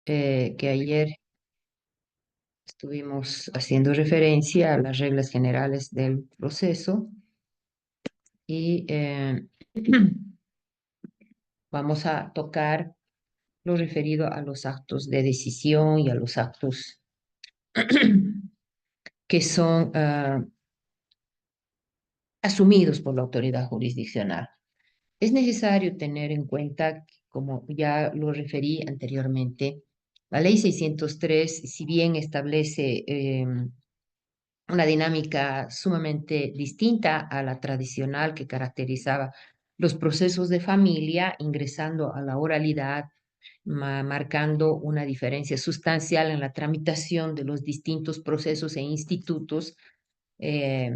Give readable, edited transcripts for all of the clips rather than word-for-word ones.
que ayer estuvimos haciendo referencia a las reglas generales del proceso y vamos a tocar lo referido a los actos de decisión y a los actos que son asumidos por la autoridad jurisdiccional. Es necesario tener en cuenta, como ya lo referí anteriormente, la Ley 603, si bien establece una dinámica sumamente distinta a la tradicional que caracterizaba los procesos de familia, ingresando a la oralidad, marcando una diferencia sustancial en la tramitación de los distintos procesos e institutos. eh,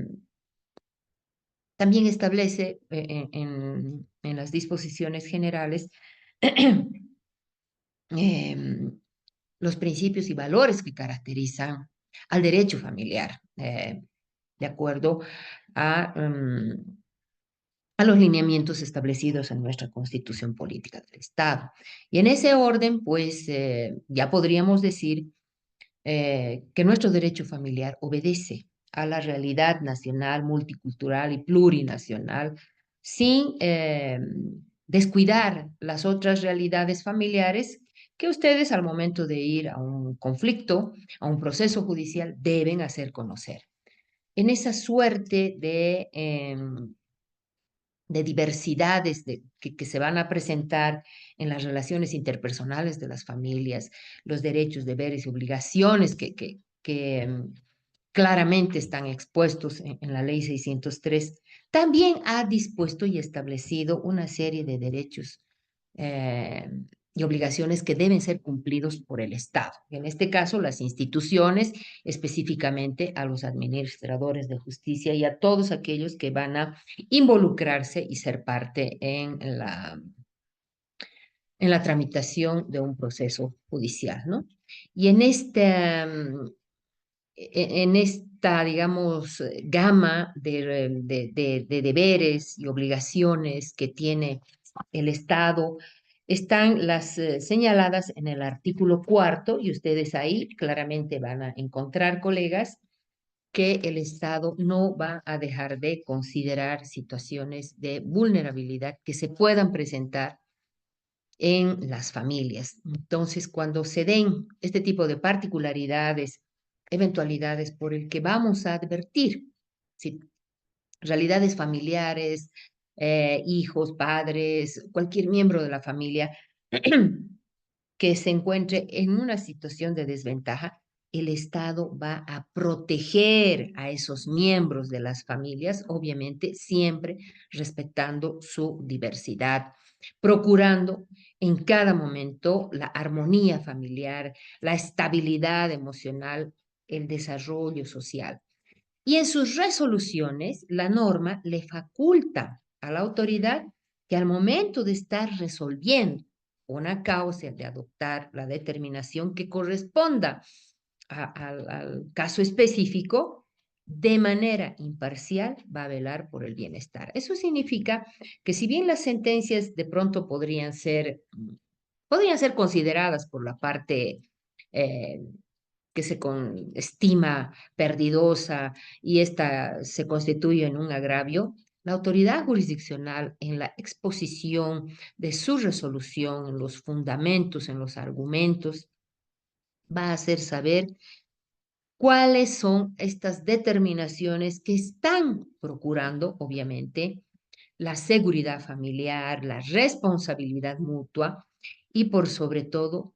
También establece en las disposiciones generales eh, los principios y valores que caracterizan al derecho familiar, de acuerdo a, a los lineamientos establecidos en nuestra Constitución Política del Estado. Y en ese orden, pues ya podríamos decir que nuestro derecho familiar obedece a la realidad nacional, multicultural y plurinacional, sin descuidar las otras realidades familiares que ustedes al momento de ir a un conflicto, a un proceso judicial, deben hacer conocer. En esa suerte de diversidades que se van a presentar en las relaciones interpersonales de las familias, los derechos, deberes y obligaciones que claramente están expuestos en la Ley 603, también ha dispuesto y establecido una serie de derechos eh, y obligaciones que deben ser cumplidos por el Estado. En este caso, las instituciones, específicamente a los administradores de justicia y a todos aquellos que van a involucrarse y ser parte en la tramitación de un proceso judicial, ¿no? Y en esta, digamos, gama de deberes y obligaciones que tiene el Estado, están las señaladas en el artículo cuarto, y ustedes ahí claramente van a encontrar, colegas, que el Estado no va a dejar de considerar situaciones de vulnerabilidad que se puedan presentar en las familias. Entonces, cuando se den este tipo de particularidades, eventualidades por el que vamos a advertir, si realidades familiares, hijos, padres, cualquier miembro de la familia que se encuentre en una situación de desventaja, el Estado va a proteger a esos miembros de las familias, obviamente siempre respetando su diversidad, procurando en cada momento la armonía familiar, la estabilidad emocional, el desarrollo social. Y en sus resoluciones, la norma le faculta a la autoridad que al momento de estar resolviendo una causa, de adoptar la determinación que corresponda al caso específico, de manera imparcial va a velar por el bienestar. Eso significa que si bien las sentencias de pronto podrían ser consideradas por la parte eh, que estima perdidosa y esta se constituye en un agravio, la autoridad jurisdiccional en la exposición de su resolución, en los fundamentos, en los argumentos, va a hacer saber cuáles son estas determinaciones que están procurando, obviamente, la seguridad familiar, la responsabilidad mutua y por sobre todo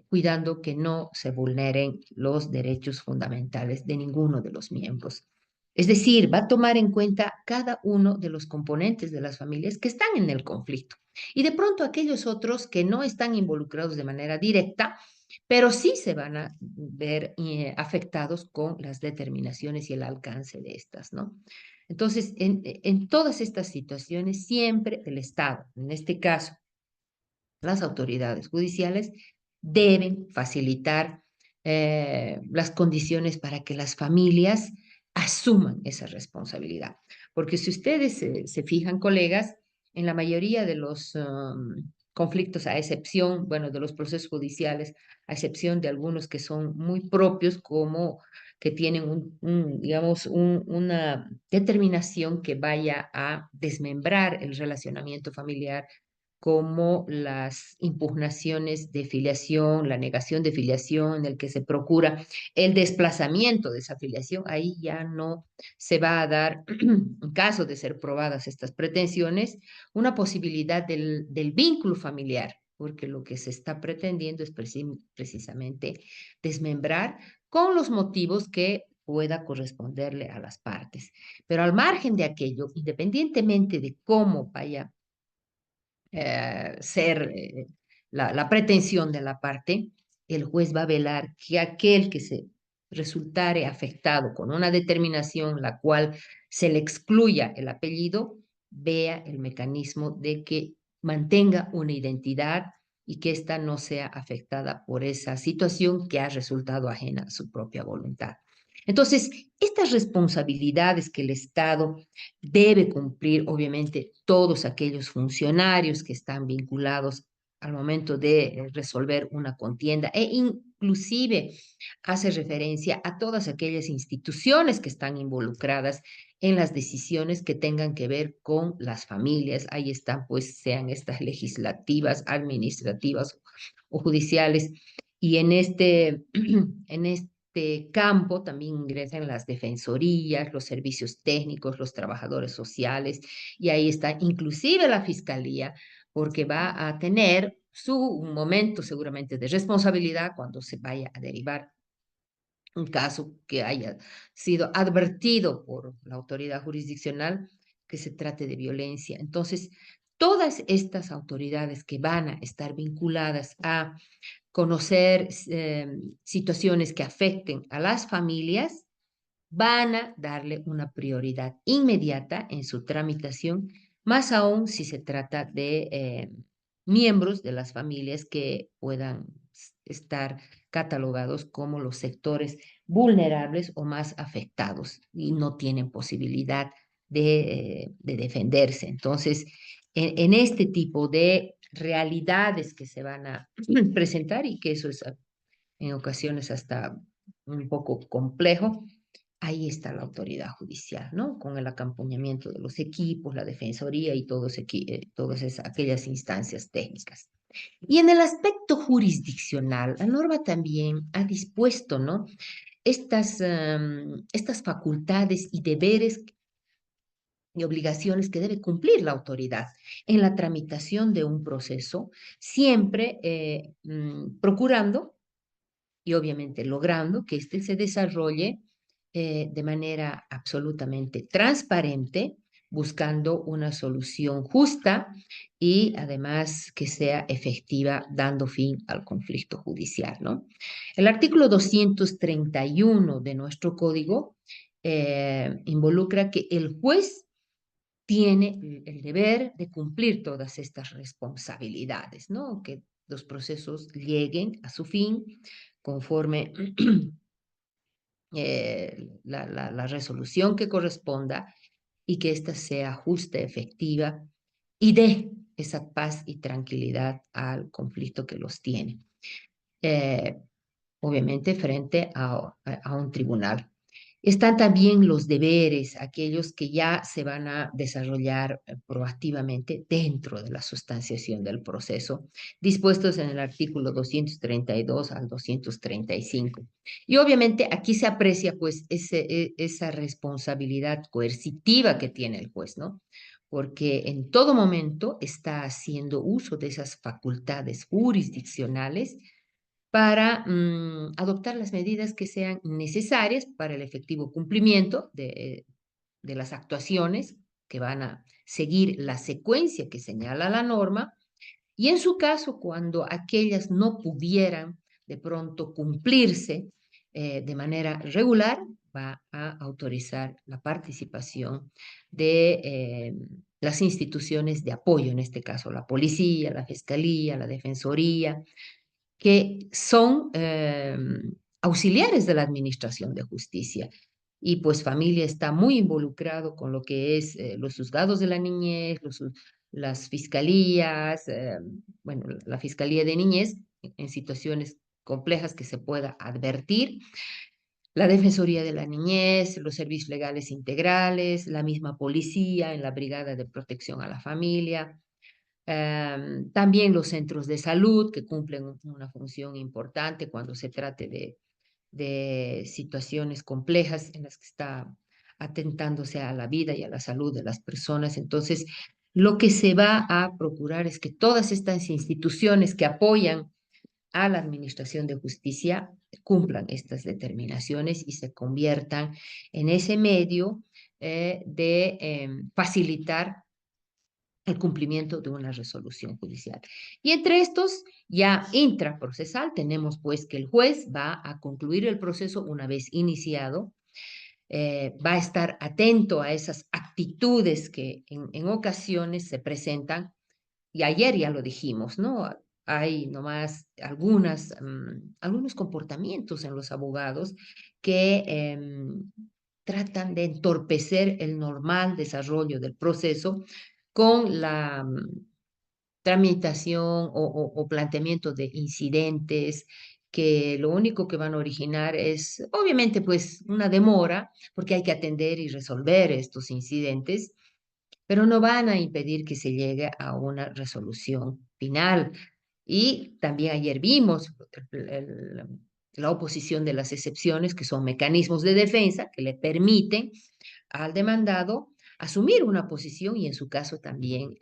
cuidando que no se vulneren los derechos fundamentales de ninguno de los miembros. Es decir, va a tomar en cuenta cada uno de los componentes de las familias que están en el conflicto y de pronto aquellos otros que no están involucrados de manera directa, pero sí se van a ver afectados con las determinaciones y el alcance de estas, ¿no? Entonces, en todas estas situaciones, siempre el Estado, en este caso, las autoridades judiciales deben facilitar las condiciones para que las familias asuman esa responsabilidad. Porque si ustedes se fijan, colegas, en la mayoría de los conflictos a excepción, bueno, de los procesos judiciales, a excepción de algunos que son muy propios, como que tienen digamos, una determinación que vaya a desmembrar el relacionamiento familiar, como las impugnaciones de filiación, la negación de filiación, el que se procura el desplazamiento de esa filiación. Ahí ya no se va a dar, en caso de ser probadas estas pretensiones, una posibilidad del vínculo familiar, porque lo que se está pretendiendo es precisamente desmembrar con los motivos que pueda corresponderle a las partes. Pero al margen de aquello, independientemente de cómo vaya ser la pretensión de la parte, el juez va a velar que aquel que se resultare afectado con una determinación la cual se le excluya el apellido, vea el mecanismo de que mantenga una identidad y que ésta no sea afectada por esa situación que ha resultado ajena a su propia voluntad. Entonces, estas responsabilidades que el Estado debe cumplir, obviamente, todos aquellos funcionarios que están vinculados al momento de resolver una contienda, e inclusive hace referencia a todas aquellas instituciones que están involucradas en las decisiones que tengan que ver con las familias. Ahí están, pues, sean estas legislativas, administrativas o judiciales. Y en este campo también ingresan las defensorías, los servicios técnicos, los trabajadores sociales, y ahí está inclusive la fiscalía, porque va a tener su momento seguramente de responsabilidad cuando se vaya a derivar un caso que haya sido advertido por la autoridad jurisdiccional que se trate de violencia. Entonces, todas estas autoridades que van a estar vinculadas a conocer situaciones que afecten a las familias, van a darle una prioridad inmediata en su tramitación, más aún si se trata de miembros de las familias que puedan estar catalogados como los sectores vulnerables o más afectados y no tienen posibilidad de defenderse. Entonces, en este tipo de realidades que se van a presentar, y que eso es en ocasiones hasta un poco complejo, ahí está la autoridad judicial, ¿no? Con el acompañamiento de los equipos, la defensoría y todas aquellas instancias técnicas. Y en el aspecto jurisdiccional, la norma también ha dispuesto, ¿no? Estas facultades y deberes y obligaciones que debe cumplir la autoridad en la tramitación de un proceso, siempre procurando y obviamente logrando que éste se desarrolle de manera absolutamente transparente, buscando una solución justa y además que sea efectiva, dando fin al conflicto judicial, ¿no? El artículo 231 de nuestro código involucra que el juez tiene el deber de cumplir todas estas responsabilidades, ¿no? Que los procesos lleguen a su fin conforme la resolución que corresponda, y que ésta sea justa, efectiva y dé esa paz y tranquilidad al conflicto que los tiene. Eh, Obviamente frente a un tribunal. Están también los deberes, aquellos que ya se van a desarrollar proactivamente dentro de la sustanciación del proceso, dispuestos en el artículo 232 al 235. Y obviamente aquí se aprecia pues esa responsabilidad coercitiva que tiene el juez, ¿no? Porque en todo momento está haciendo uso de esas facultades jurisdiccionales para adoptar las medidas que sean necesarias para el efectivo cumplimiento de las actuaciones que van a seguir la secuencia que señala la norma, y en su caso, cuando aquellas no pudieran de pronto cumplirse de manera regular, va a autorizar la participación de las instituciones de apoyo, en este caso la policía, la fiscalía, la defensoría, que son auxiliares de la administración de justicia. Y pues familia está muy involucrado con lo que es los juzgados de la niñez, las fiscalías, bueno, la Fiscalía de Niñez en situaciones complejas que se pueda advertir, la Defensoría de la Niñez, los servicios legales integrales, la misma policía en la Brigada de Protección a la Familia, también los centros de salud que cumplen una función importante cuando se trate de situaciones complejas en las que está atentándose a la vida y a la salud de las personas. Entonces, lo que se va a procurar es que todas estas instituciones que apoyan a la Administración de Justicia cumplan estas determinaciones y se conviertan en ese medio de facilitar el cumplimiento de una resolución judicial. Y entre estos, ya intraprocesal, tenemos pues que el juez va a concluir el proceso una vez iniciado, va a estar atento a esas actitudes que en ocasiones se presentan, y ayer ya lo dijimos, ¿no? Hay nomás algunos comportamientos en los abogados que tratan de entorpecer el normal desarrollo del proceso con la tramitación o planteamiento de incidentes que lo único que van a originar es, obviamente, pues una demora, porque hay que atender y resolver estos incidentes, pero no van a impedir que se llegue a una resolución final. Y también ayer vimos la oposición de las excepciones, que son mecanismos de defensa que le permiten al demandado asumir una posición y en su caso también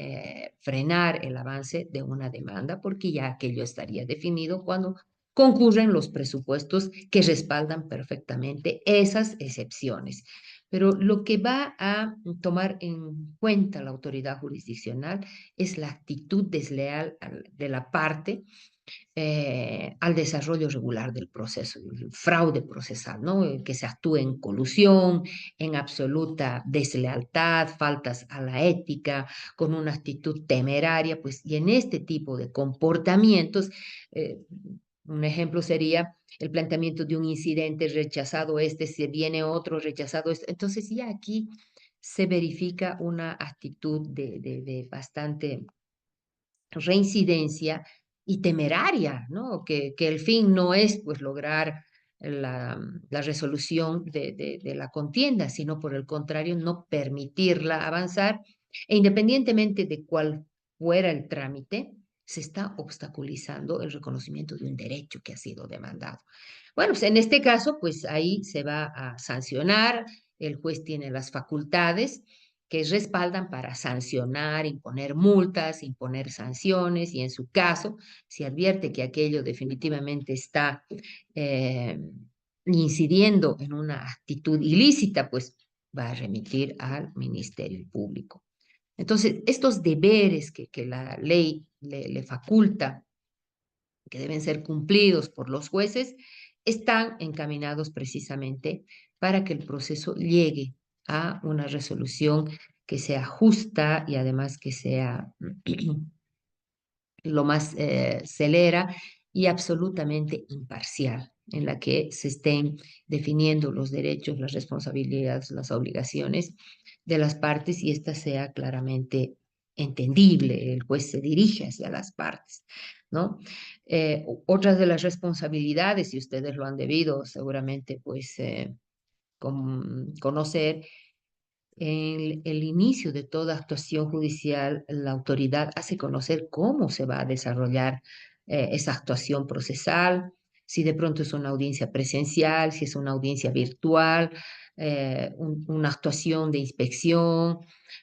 frenar el avance de una demanda, porque ya aquello estaría definido cuando concurren los presupuestos que respaldan perfectamente esas excepciones. Pero lo que va a tomar en cuenta la autoridad jurisdiccional es la actitud desleal de la parte al desarrollo regular del proceso, el fraude procesal, ¿no? Que se actúe en colusión, en absoluta deslealtad, faltas a la ética, con una actitud temeraria, pues, y en este tipo de comportamientos, eh, un ejemplo sería el planteamiento de un incidente rechazado este, se viene otro rechazado este. Entonces ya aquí se verifica una actitud de bastante reincidencia y temeraria, ¿no? Que el fin no es pues lograr la resolución de la contienda, sino por el contrario, no permitirla avanzar e independientemente de cuál fuera el trámite, se está obstaculizando el reconocimiento de un derecho que ha sido demandado. Bueno, pues en este caso, pues ahí se va a sancionar, el juez tiene las facultades que respaldan para sancionar, imponer multas, imponer sanciones y en su caso, si advierte que aquello definitivamente está eh, incidiendo en una actitud ilícita, pues va a remitir al Ministerio Público. Entonces, estos deberes que la ley le faculta, que deben ser cumplidos por los jueces, están encaminados precisamente para que el proceso llegue a una resolución que sea justa y además que sea lo más celera y absolutamente imparcial, en la que se estén definiendo los derechos, las responsabilidades, las obligaciones de las partes y esta sea claramente entendible, el juez se dirige hacia las partes, ¿no? Otras de las responsabilidades, y ustedes lo han debido seguramente pues conocer, en el inicio de toda actuación judicial, la autoridad hace conocer cómo se va a desarrollar esa actuación procesal, si de pronto es una audiencia presencial, si es una audiencia virtual, una actuación de inspección.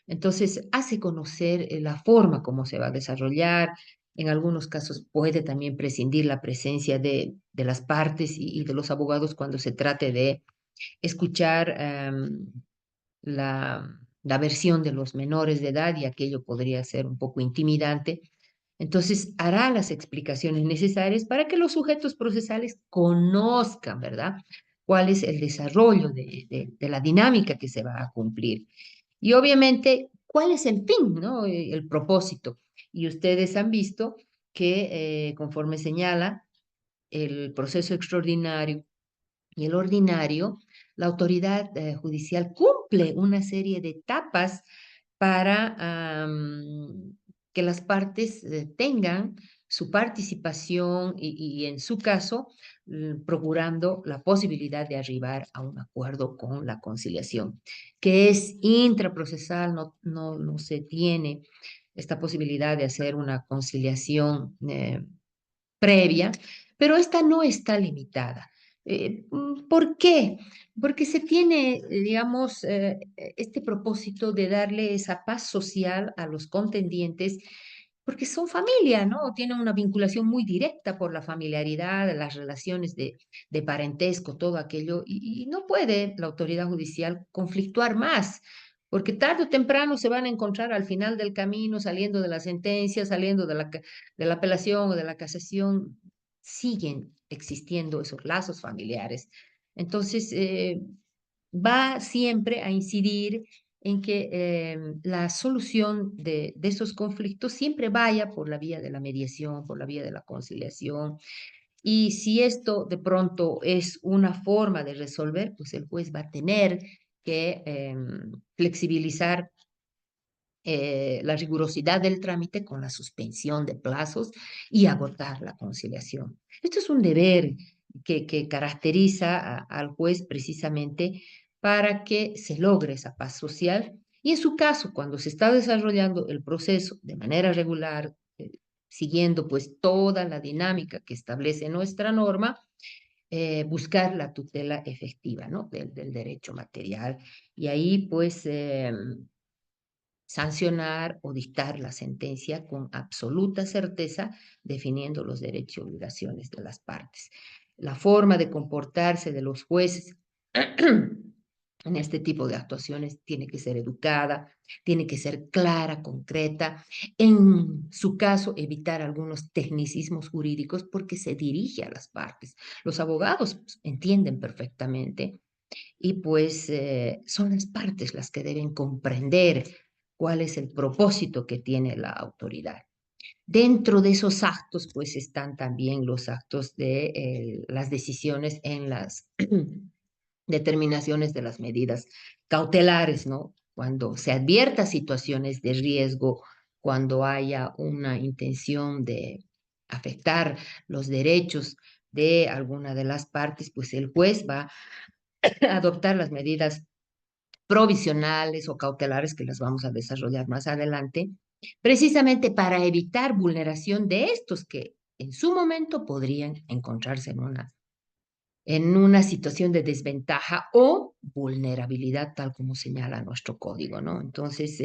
Entonces, hace conocer la forma como se va a desarrollar. En algunos casos puede también prescindir la presencia de las partes y de los abogados cuando se trate de escuchar la versión de los menores de edad y aquello podría ser un poco intimidante. Entonces, hará las explicaciones necesarias para que los sujetos procesales conozcan, ¿verdad? Cuál es el desarrollo de la dinámica que se va a cumplir. Y obviamente, cuál es el fin, ¿no? El propósito. Y ustedes han visto que, conforme señala el proceso extraordinario y el ordinario, la autoridad judicial cumple una serie de etapas para que las partes tengan su participación y en su caso, procurando la posibilidad de arribar a un acuerdo con la conciliación, que es intraprocesal, no se tiene esta posibilidad de hacer una conciliación previa, pero esta no está limitada. ¿Por qué? Porque se tiene, digamos, este propósito de darle esa paz social a los contendientes, porque son familia, ¿no? Tienen una vinculación muy directa por la familiaridad, las relaciones de parentesco, todo aquello, y no puede la autoridad judicial conflictuar más. Porque tarde o temprano se van a encontrar al final del camino, saliendo de la sentencia, saliendo de la apelación o de la casación, siguen existiendo esos lazos familiares. Entonces, va siempre a incidir en que la solución de esos conflictos siempre vaya por la vía de la mediación, por la vía de la conciliación. Y si esto de pronto es una forma de resolver, pues el juez va a tener que flexibilizar la rigurosidad del trámite con la suspensión de plazos y agotar la conciliación. Esto es un deber que caracteriza al juez precisamente para que se logre esa paz social y en su caso, cuando se está desarrollando el proceso de manera regular, siguiendo pues toda la dinámica que establece nuestra norma, buscar la tutela efectiva, ¿no? Del derecho material. Y ahí pues sancionar o dictar la sentencia con absoluta certeza, definiendo los derechos y obligaciones de las partes. La forma de comportarse de los jueces en este tipo de actuaciones tiene que ser educada, tiene que ser clara, concreta. En su caso, evitar algunos tecnicismos jurídicos porque se dirige a las partes. Los abogados pues, entienden perfectamente y pues son las partes las que deben comprender cuál es el propósito que tiene la autoridad. Dentro de esos actos, pues están también los actos de las decisiones en las determinaciones de las medidas cautelares, ¿no? Cuando se advierta situaciones de riesgo, cuando haya una intención de afectar los derechos de alguna de las partes, pues el juez va a adoptar las medidas provisionales o cautelares que las vamos a desarrollar más adelante, precisamente para evitar vulneración de estos que en su momento podrían encontrarse en una situación de desventaja o vulnerabilidad, tal como señala nuestro código, ¿no? Entonces,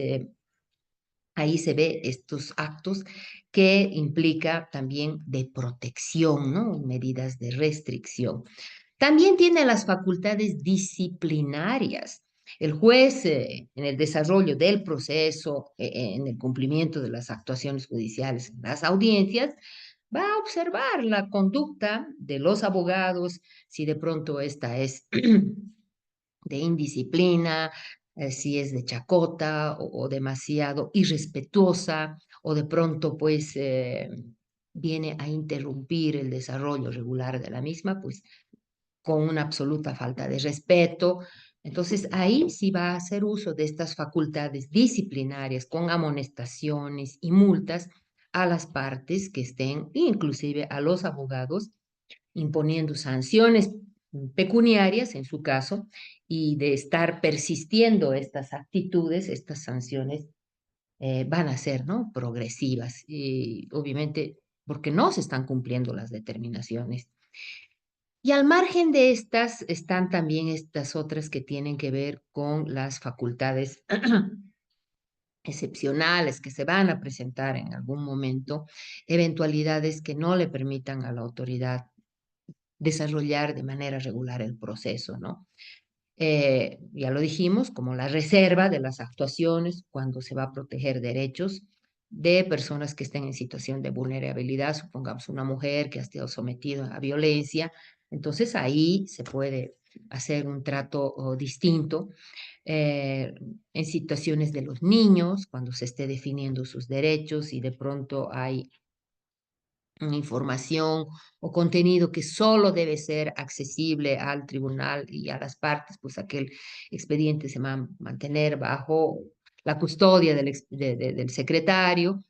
ahí se ve estos actos que implica también de protección, ¿no? Medidas de restricción. También tiene las facultades disciplinarias. El juez, en el desarrollo del proceso, en el cumplimiento de las actuaciones judiciales, en las audiencias, va a observar la conducta de los abogados, si de pronto esta es de indisciplina, si es de chacota o demasiado irrespetuosa, o de pronto pues viene a interrumpir el desarrollo regular de la misma, pues con una absoluta falta de respeto. Entonces, ahí sí va a hacer uso de estas facultades disciplinarias con amonestaciones y multas a las partes que estén, inclusive a los abogados, imponiendo sanciones pecuniarias en su caso, y de estar persistiendo estas actitudes, estas sanciones van a ser, ¿no? Progresivas, y obviamente porque no se están cumpliendo las determinaciones. Y al margen de estas están también estas otras que tienen que ver con las facultades excepcionales que se van a presentar en algún momento, eventualidades que no le permitan a la autoridad desarrollar de manera regular el proceso, ¿no? Ya lo dijimos, como la reserva de las actuaciones cuando se va a proteger derechos de personas que estén en situación de vulnerabilidad, supongamos una mujer que ha sido sometida a violencia, entonces ahí se puede hacer un trato distinto. eh, en situaciones de los niños, cuando se esté definiendo sus derechos y de pronto hay información o contenido que solo debe ser accesible al tribunal y a las partes, pues aquel expediente se va a mantener bajo la custodia del secretario,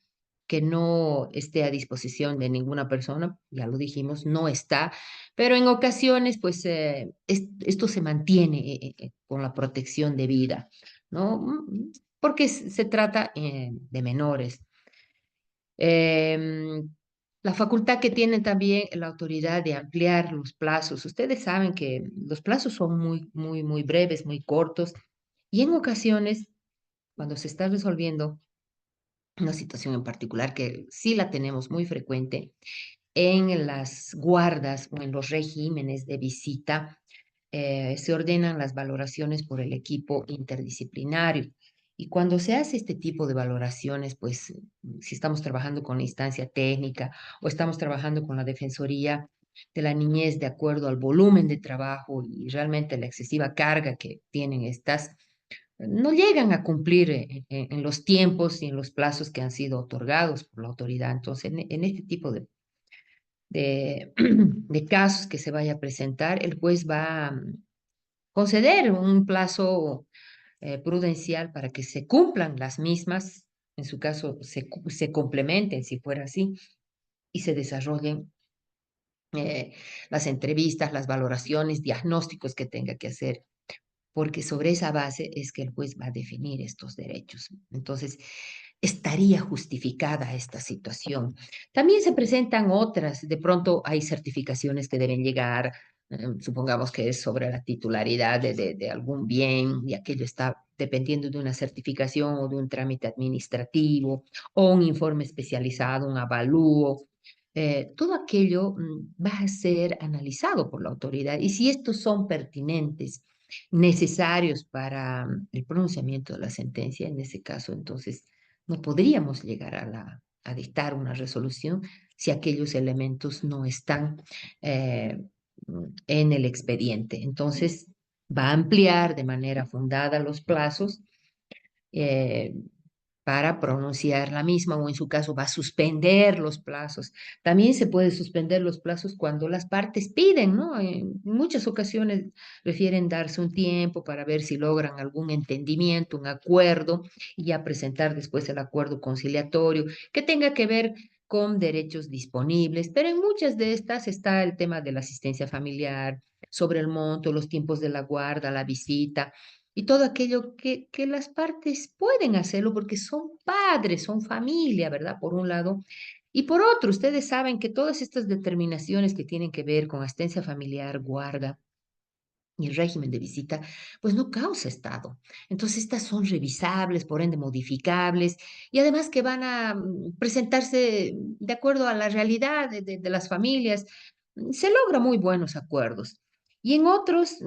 que no esté a disposición de ninguna persona, ya lo dijimos, no está, pero en ocasiones, pues, esto se mantiene con la protección de vida, ¿no? Porque se trata de menores. Em, la facultad que tiene también la autoridad de ampliar los plazos. Ustedes saben que los plazos son muy, muy, muy breves, muy cortos, y en ocasiones, cuando se está resolviendo una situación en particular que sí la tenemos muy frecuente en las guardas o en los regímenes de visita, se ordenan las valoraciones por el equipo interdisciplinario. Y cuando se hace este tipo de valoraciones, pues si estamos trabajando con la instancia técnica o estamos trabajando con la Defensoría de la Niñez de acuerdo al volumen de trabajo y realmente la excesiva carga que tienen estas, no llegan a cumplir en los tiempos y en los plazos que han sido otorgados por la autoridad. Entonces, en este tipo de casos que se vaya a presentar, el juez va a conceder un plazo prudencial para que se cumplan las mismas, en su caso se complementen si fuera así, y se desarrollen las entrevistas, las valoraciones, diagnósticos que tenga que hacer, porque sobre esa base es que el juez va a definir estos derechos. Entonces, estaría justificada esta situación. También se presentan otras, de pronto hay certificaciones que deben llegar, supongamos que es sobre la titularidad de algún bien y aquello está dependiendo de una certificación o de un trámite administrativo o un informe especializado, un avalúo. Todo aquello va a ser analizado por la autoridad y si estos son pertinentes, necesarios para el pronunciamiento de la sentencia, en ese caso, entonces no podríamos llegar a dictar una resolución si aquellos elementos no están eh, en el expediente. Entonces, va a ampliar de manera fundada los plazos eh, para pronunciar la misma o en su caso va a suspender los plazos. También se puede suspender los plazos cuando las partes piden, ¿no? En muchas ocasiones prefieren darse un tiempo para ver si logran algún entendimiento, un acuerdo y ya presentar después el acuerdo conciliatorio que tenga que ver con derechos disponibles, pero en muchas de estas está el tema de la asistencia familiar, sobre el monto, los tiempos de la guarda, la visita y todo aquello que las partes pueden hacerlo porque son padres, son familia, ¿verdad? Por un lado. Y por otro, ustedes saben que todas estas determinaciones que tienen que ver con asistencia familiar, guarda y el régimen de visita, pues no causa estado. Entonces, estas son revisables, por ende modificables, y además que van a presentarse de acuerdo a la realidad de las familias. Se logra muy buenos acuerdos. Y en otros,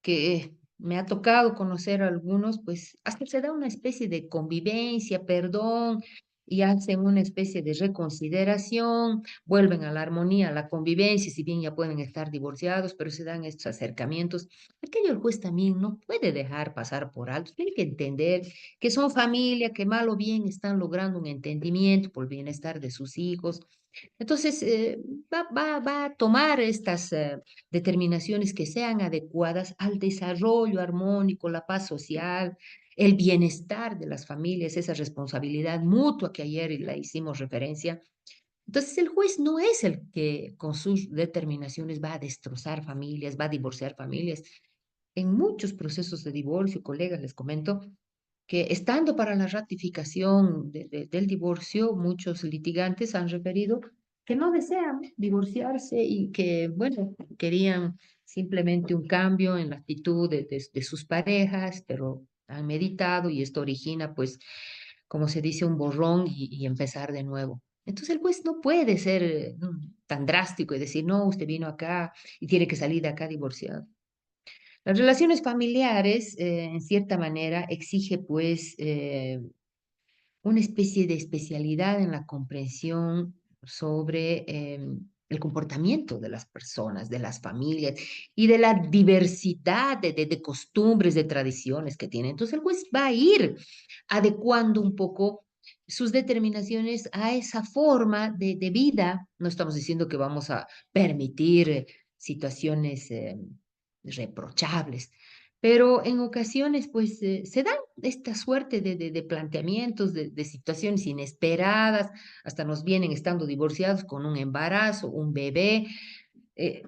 que me ha tocado conocer a algunos, pues hasta se da una especie de convivencia, perdón, y hacen una especie de reconsideración, vuelven a la armonía, a la convivencia, si bien ya pueden estar divorciados, pero se dan estos acercamientos. Aquello el juez también no puede dejar pasar por alto, tiene que entender que son familia, que mal o bien están logrando un entendimiento por el bienestar de sus hijos. Entonces, va a tomar estas determinaciones que sean adecuadas al desarrollo armónico, la paz social, el bienestar de las familias, esa responsabilidad mutua que ayer la hicimos referencia. Entonces, el juez no es el que con sus determinaciones va a destrozar familias, va a divorciar familias. En muchos procesos de divorcio, colegas, les comento, que estando para la ratificación del divorcio, muchos litigantes han referido que no desean divorciarse y que, bueno, querían simplemente un cambio en la actitud de sus parejas, pero han meditado y esto origina, pues, como se dice, un borrón y empezar de nuevo. Entonces el juez no puede ser tan drástico y decir, no, usted vino acá y tiene que salir de acá divorciado. Las relaciones familiares, en cierta manera, exige pues una especie de especialidad en la comprensión sobre el comportamiento de las personas, de las familias y de la diversidad de costumbres, de tradiciones que tienen. Entonces el juez va a ir adecuando un poco sus determinaciones a esa forma de vida. No estamos diciendo que vamos a permitir situaciones reprochables, pero en ocasiones pues se dan esta suerte de planteamientos, de situaciones inesperadas, hasta nos vienen estando divorciados con un embarazo, un bebé, eh,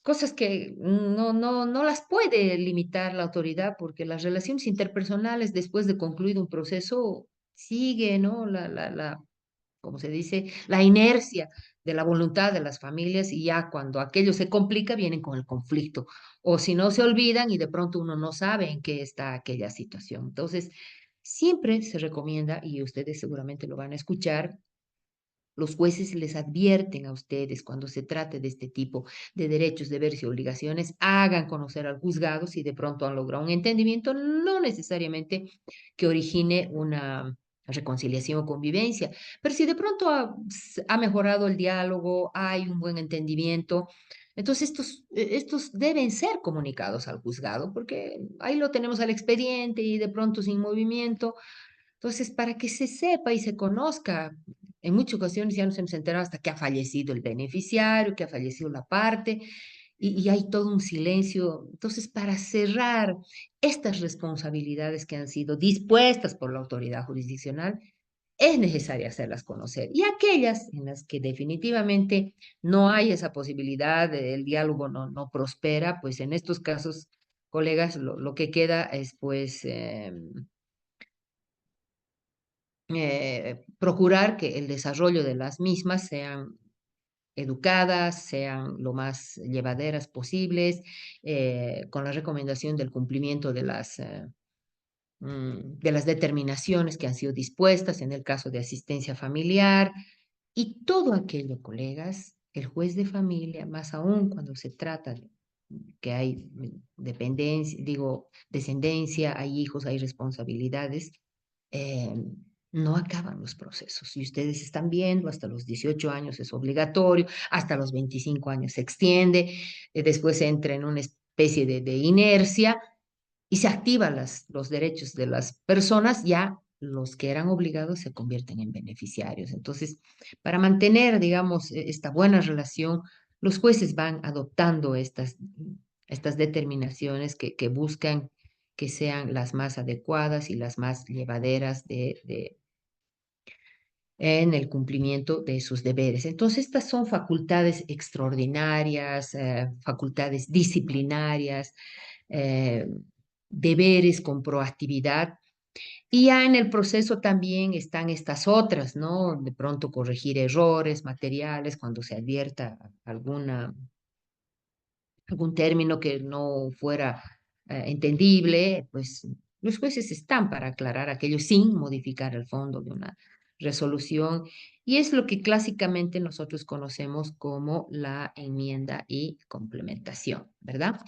cosas que no las puede limitar la autoridad porque las relaciones interpersonales después de concluido un proceso sigue, ¿no? Como se dice, la inercia de la voluntad de las familias y ya cuando aquello se complica vienen con el conflicto o si no se olvidan y de pronto uno no sabe en qué está aquella situación. Entonces, siempre se recomienda, y ustedes seguramente lo van a escuchar, los jueces les advierten a ustedes cuando se trate de este tipo de derechos, deberes y obligaciones, hagan conocer al juzgado si de pronto han logrado un entendimiento, no necesariamente que origine una reconciliación o convivencia, pero si de pronto ha mejorado el diálogo, hay un buen entendimiento, entonces estos deben ser comunicados al juzgado, porque ahí lo tenemos al expediente y de pronto sin movimiento. Entonces, para que se sepa y se conozca, en muchas ocasiones ya nos hemos enterado hasta que ha fallecido el beneficiario, que ha fallecido la parte, y hay todo un silencio. Entonces, para cerrar estas responsabilidades que han sido dispuestas por la autoridad jurisdiccional, es necesario hacerlas conocer. Y aquellas en las que definitivamente no hay esa posibilidad, el diálogo no prospera, pues en estos casos, colegas, lo que queda es pues procurar que el desarrollo de las mismas sean educadas, sean lo más llevaderas posibles, con la recomendación del cumplimiento de las determinaciones que han sido dispuestas en el caso de asistencia familiar y todo aquello, colegas, el juez de familia, más aún cuando se trata de que hay dependencia, digo, descendencia, hay hijos, hay responsabilidades, eh, no acaban los procesos. Y ustedes están viendo, hasta los 18 años es obligatorio, hasta los 25 años se extiende, después entra en una especie de inercia y se activan los derechos de las personas, ya los que eran obligados se convierten en beneficiarios. Entonces, para mantener, digamos, esta buena relación, los jueces van adoptando estas determinaciones que buscan que sean las más adecuadas y las más llevaderas en el cumplimiento de sus deberes. Entonces, estas son facultades extraordinarias, facultades disciplinarias, eh, deberes con proactividad. Y ya en el proceso también están estas otras, ¿no? De pronto corregir errores materiales cuando se advierta algún término que no fuera entendible, pues los jueces están para aclarar aquello sin modificar el fondo de una resolución. Y es lo que clásicamente nosotros conocemos como la enmienda y complementación, ¿verdad?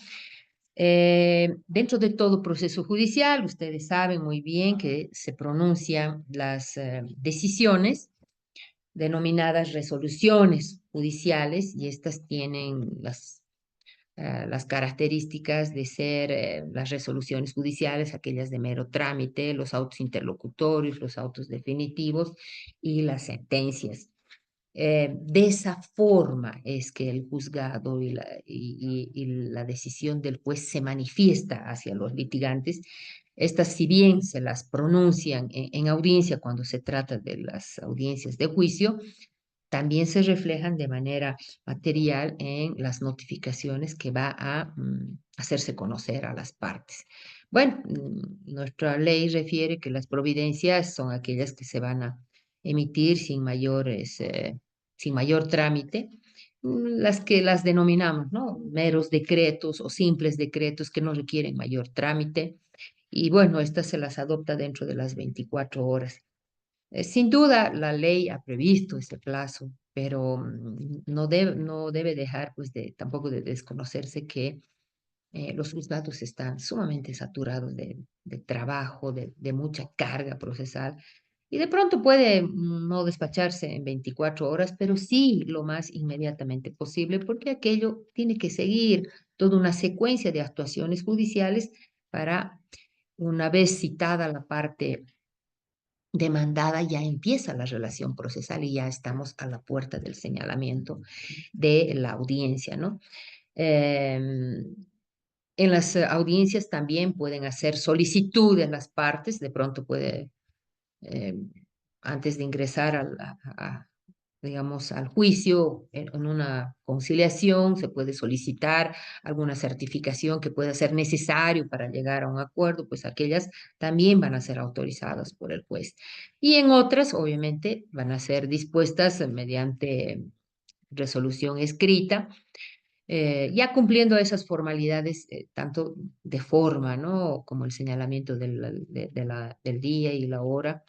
Dentro de todo proceso judicial, ustedes saben muy bien que se pronuncian las decisiones denominadas resoluciones judiciales y estas tienen las características de ser las resoluciones judiciales, aquellas de mero trámite, los autos interlocutorios, los autos definitivos y las sentencias. De esa forma es que el juzgado y la decisión del juez se manifiesta hacia los litigantes. Estas, si bien se las pronuncian en audiencia cuando se trata de las audiencias de juicio, también se reflejan de manera material en las notificaciones que va a hacerse conocer a las partes. Bueno, nuestra ley refiere que las providencias son aquellas que se van a emitir sin mayor trámite, las que las denominamos, ¿no? Meros decretos o simples decretos que no requieren mayor trámite. Y bueno, estas se las adopta dentro de las 24 horas. Sin duda, la ley ha previsto ese plazo, pero no debe dejar, pues, tampoco de desconocerse que los juzgados están sumamente saturados de trabajo, de mucha carga procesal, y de pronto puede no despacharse en 24 horas, pero sí lo más inmediatamente posible, porque aquello tiene que seguir toda una secuencia de actuaciones judiciales para, una vez citada la parte demandada, ya empieza la relación procesal y ya estamos a la puerta del señalamiento de la audiencia, ¿no? Em, En las audiencias también pueden hacer solicitudes las partes, de pronto puede, eh, antes de ingresar digamos, al juicio, en una conciliación, se puede solicitar alguna certificación que pueda ser necesario para llegar a un acuerdo, pues aquellas también van a ser autorizadas por el juez. Y en otras, obviamente, van a ser dispuestas mediante resolución escrita, ya cumpliendo esas formalidades, tanto de forma, ¿no? Como el señalamiento del día y la hora.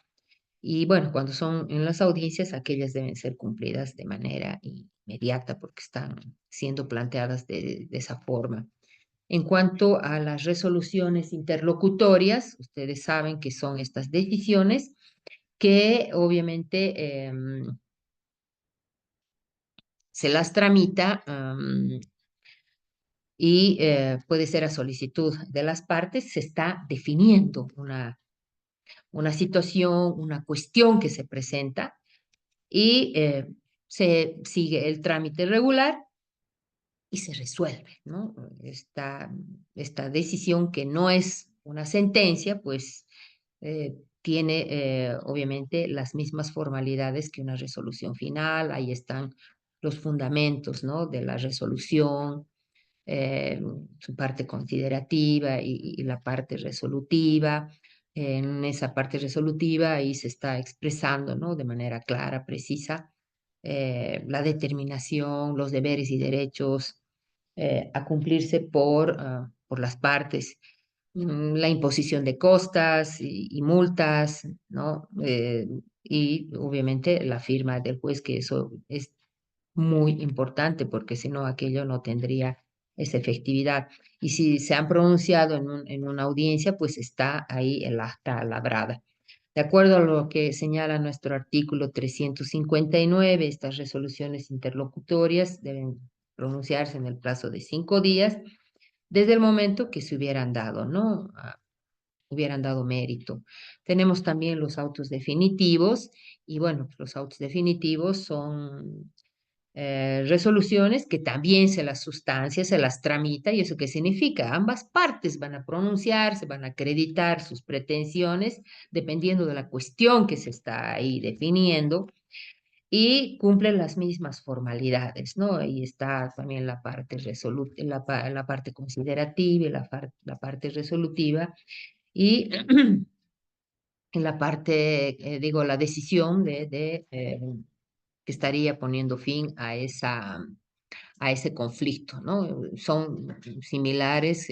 Y bueno, cuando son en las audiencias, aquellas deben ser cumplidas de manera inmediata porque están siendo planteadas de esa forma. En cuanto a las resoluciones interlocutorias, ustedes saben que son estas decisiones que obviamente se las tramita y puede ser a solicitud de las partes, se está definiendo una situación, una cuestión que se presenta y se sigue el trámite regular y se resuelve, ¿no? Esta decisión que no es una sentencia, pues tiene obviamente las mismas formalidades que una resolución final, ahí están los fundamentos, ¿no? De la resolución, eh, su parte considerativa y la parte resolutiva. En esa parte resolutiva ahí se está expresando, ¿no? De manera clara, precisa, la determinación, los deberes y derechos a cumplirse por las partes. La imposición de costas y multas, ¿no? Y obviamente la firma del juez, que eso es muy importante porque si no aquello no tendría esa efectividad. Y si se han pronunciado en una audiencia, pues está ahí el acta labrada. De acuerdo a lo que señala nuestro artículo 359, estas resoluciones interlocutorias deben pronunciarse en el plazo de 5 días desde el momento que se hubieran dado, ¿no? Hubieran dado mérito. Tenemos también los autos definitivos y bueno, pues los autos definitivos son resoluciones que también se las sustancia, se las tramita. ¿Y eso qué significa? Ambas partes van a pronunciarse, van a acreditar sus pretensiones dependiendo de la cuestión que se está ahí definiendo y cumplen las mismas formalidades, ¿no? Ahí está también la parte la parte considerativa y la parte resolutiva y en la parte, digo, la decisión que estaría poniendo fin a ese conflicto, ¿no? Son similares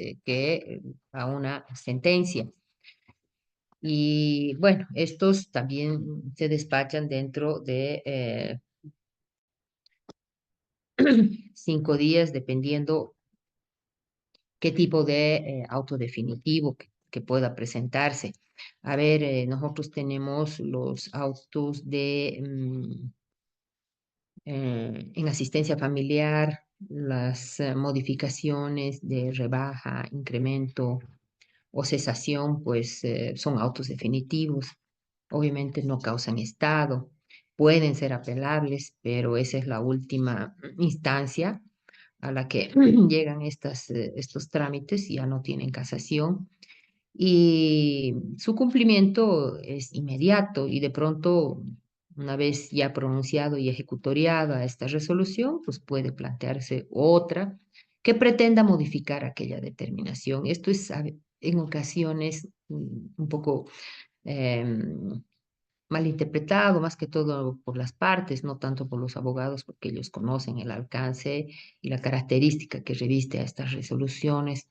a una sentencia. Y bueno, estos también se despachan dentro de 5 días, dependiendo qué tipo de auto definitivo que pueda presentarse. A ver, nosotros tenemos los autos en asistencia familiar, las modificaciones de rebaja, incremento o cesación, pues son autos definitivos. Obviamente no causan estado, pueden ser apelables, pero esa es la última instancia a la que llegan estos trámites y ya no tienen casación y su cumplimiento es inmediato y de pronto, una vez ya pronunciado y ejecutoriada esta resolución, pues puede plantearse otra que pretenda modificar aquella determinación. Esto es en ocasiones un poco em, malinterpretado, más que todo por las partes, no tanto por los abogados, porque ellos conocen el alcance y la característica que reviste a estas resoluciones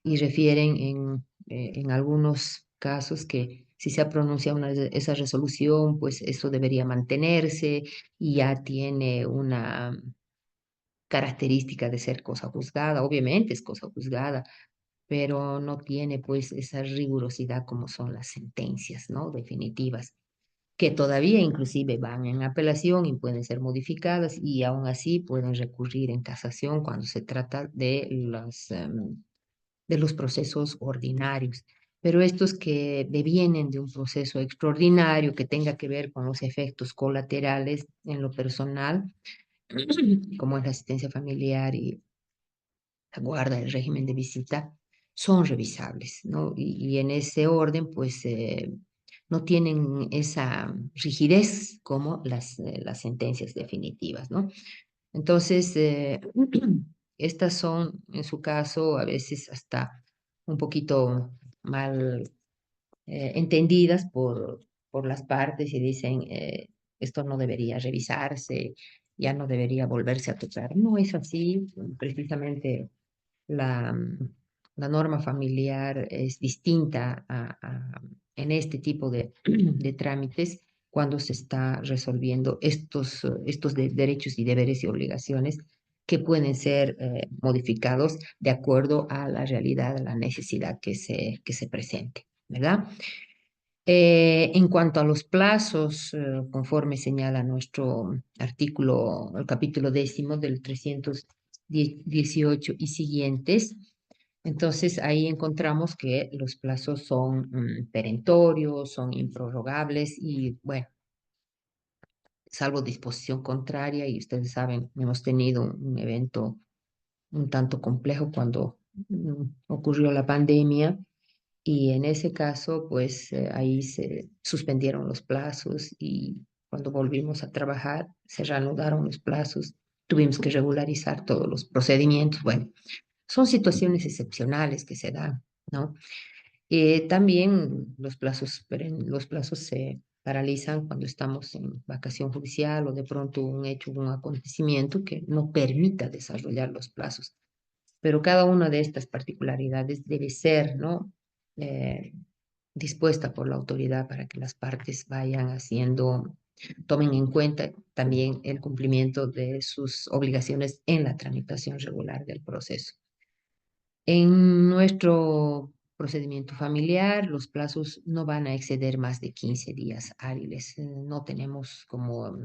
y refieren en algunos casos que si se ha pronunciado esa resolución, pues eso debería mantenerse y ya tiene una característica de ser cosa juzgada. Obviamente es cosa juzgada, pero no tiene pues esa rigurosidad como son las sentencias, ¿no? Definitivas, que todavía inclusive van en apelación y pueden ser modificadas y aún así pueden recurrir en casación cuando se trata de los procesos ordinarios. Pero estos que devienen de un proceso extraordinario que tenga que ver con los efectos colaterales en lo personal, como es la asistencia familiar y guarda el régimen de visita, son revisables, ¿no? Y en ese orden, pues no tienen esa rigidez como las sentencias definitivas, ¿no? Entonces, estas son, en su caso, a veces hasta un poquito mal entendidas por las partes y dicen, esto no debería revisarse, ya no debería volverse a tocar. No es así, precisamente la, la norma familiar es distinta en este tipo de trámites cuando se está resolviendo estos derechos y deberes y obligaciones que pueden ser modificados de acuerdo a la realidad, a la necesidad que se presente, ¿verdad? En cuanto a los plazos, conforme señala nuestro artículo, el capítulo 10 del 318 y siguientes, entonces ahí encontramos que los plazos son perentorios, son improrrogables y bueno, salvo disposición contraria, y ustedes saben, hemos tenido un evento un tanto complejo cuando ocurrió la pandemia y en ese caso, pues ahí se suspendieron los plazos y cuando volvimos a trabajar, se reanudaron los plazos, tuvimos que regularizar todos los procedimientos. Bueno, son situaciones excepcionales que se dan, ¿no? También los plazos se paralizan cuando estamos en vacación judicial o de pronto un hecho, un acontecimiento que no permita desarrollar los plazos. Pero cada una de estas particularidades debe ser, ¿no? Eh, dispuesta por la autoridad para que las partes vayan haciendo, tomen en cuenta también el cumplimiento de sus obligaciones en la tramitación regular del proceso. En nuestro procedimiento familiar, los plazos no van a exceder más de 15 días hábiles. No tenemos como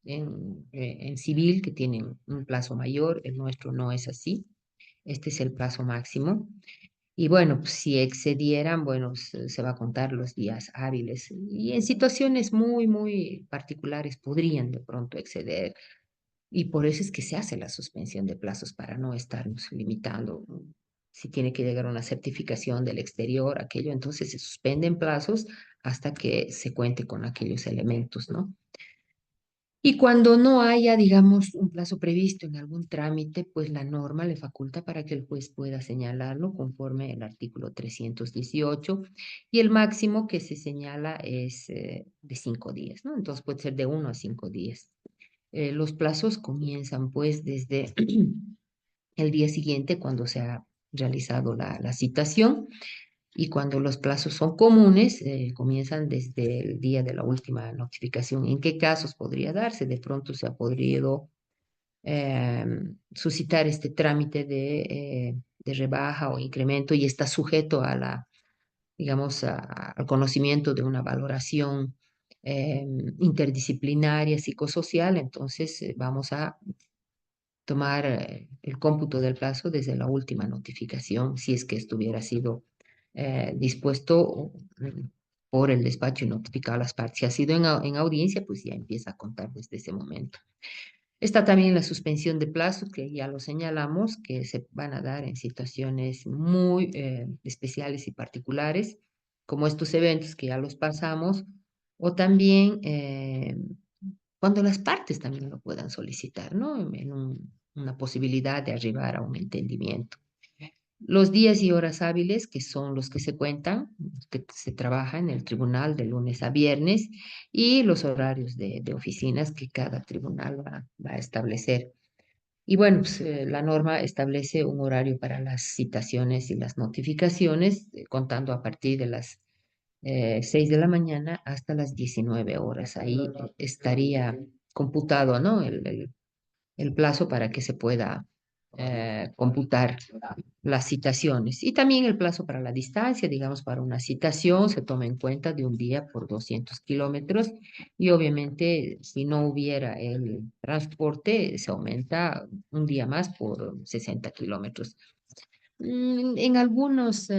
en civil que tienen un plazo mayor, el nuestro no es así. Este es el plazo máximo. Y bueno, pues, si excedieran, bueno, se va a contar los días hábiles. Y en situaciones muy, muy particulares podrían de pronto exceder. Y por eso es que se hace la suspensión de plazos para no estarnos limitando. Si tiene que llegar una certificación del exterior, aquello, entonces se suspenden plazos hasta que se cuente con aquellos elementos, ¿no? Y cuando no haya, digamos, un plazo previsto en algún trámite, pues la norma le faculta para que el juez pueda señalarlo conforme el artículo 318 y el máximo que se señala es de 5 días, ¿no? Entonces puede ser de 1 a 5 días. Los plazos comienzan pues desde el día siguiente cuando se ha realizado la citación y cuando los plazos son comunes, comienzan desde el día de la última notificación. ¿En qué casos podría darse? De pronto se ha podido suscitar este trámite de rebaja o incremento y está sujeto a digamos, al conocimiento de una valoración interdisciplinaria, psicosocial. Entonces vamos a tomar el cómputo del plazo desde la última notificación, si es que estuviera sido dispuesto por el despacho y notificado a las partes. Si ha sido en audiencia, pues ya empieza a contar desde ese momento. Está también la suspensión de plazos, que ya lo señalamos, que se van a dar en situaciones muy especiales y particulares, como estos eventos que ya los pasamos, o también cuando las partes también lo puedan solicitar, ¿no? Una posibilidad de arribar a un entendimiento. Los días y horas hábiles, que son los que se cuentan, que se trabaja en el tribunal de lunes a viernes, y los horarios de oficinas que cada tribunal va a establecer. Y bueno, pues, la norma establece un horario para las citaciones y las notificaciones, contando a partir de las 6 de la mañana hasta las 19 horas. Ahí estaría computado, ¿no? El plazo para que se pueda computar las citaciones. Y también el plazo para la distancia, digamos, para una citación se toma en cuenta de un día por 200 kilómetros y obviamente si no hubiera el transporte se aumenta un día más por 60 kilómetros. En algunos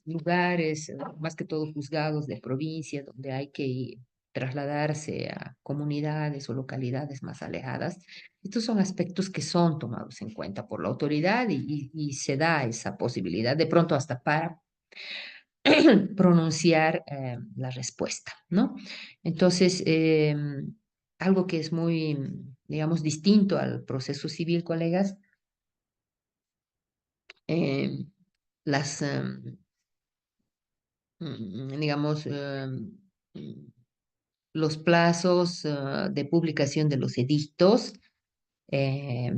lugares, más que todo juzgados de provincia, donde hay que trasladarse a comunidades o localidades más alejadas. Estos son aspectos que son tomados en cuenta por la autoridad y se da esa posibilidad de pronto hasta para pronunciar la respuesta, ¿no? Entonces, algo que es muy, digamos, distinto al proceso civil, colegas, eh, las, digamos, los plazos de publicación de los edictos eh,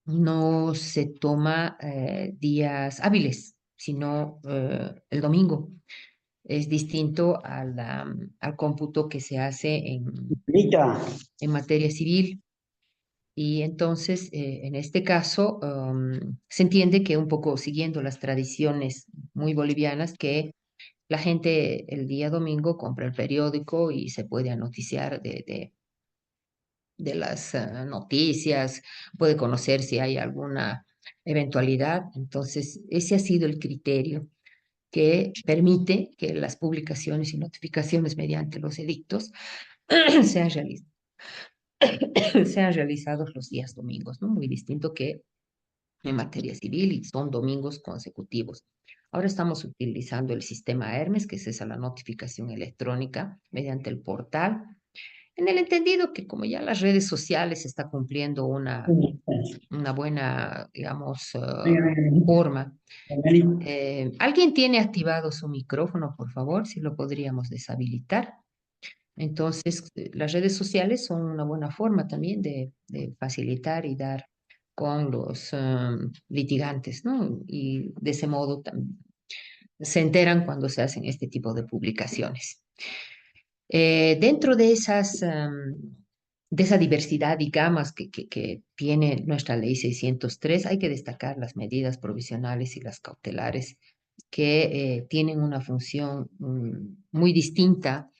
no se toma días hábiles, sino el domingo. Es distinto al cómputo que se hace Rita, en materia civil. Y entonces, en este caso, se entiende que un poco siguiendo las tradiciones muy bolivianas, que la gente el día domingo compra el periódico y se puede anoticiar de las noticias, puede conocer si hay alguna eventualidad. Entonces, ese ha sido el criterio que permite que las publicaciones y notificaciones mediante los edictos sean, sean realizados los días domingos, ¿no? Muy distinto que en materia civil y son domingos consecutivos. Ahora estamos utilizando el sistema Hermes, que es esa la notificación electrónica mediante el portal, en el entendido que como ya las redes sociales está cumpliendo una buena, digamos, forma. ¿Alguien tiene activado su micrófono, por favor? Si lo podríamos deshabilitar. Entonces, las redes sociales son una buena forma también de facilitar y dar con los litigantes, ¿no? Y de ese modo se enteran cuando se hacen este tipo de publicaciones. Dentro de de esa diversidad y gamas que tiene nuestra ley 603, hay que destacar las medidas provisionales y las cautelares que tienen una función muy distinta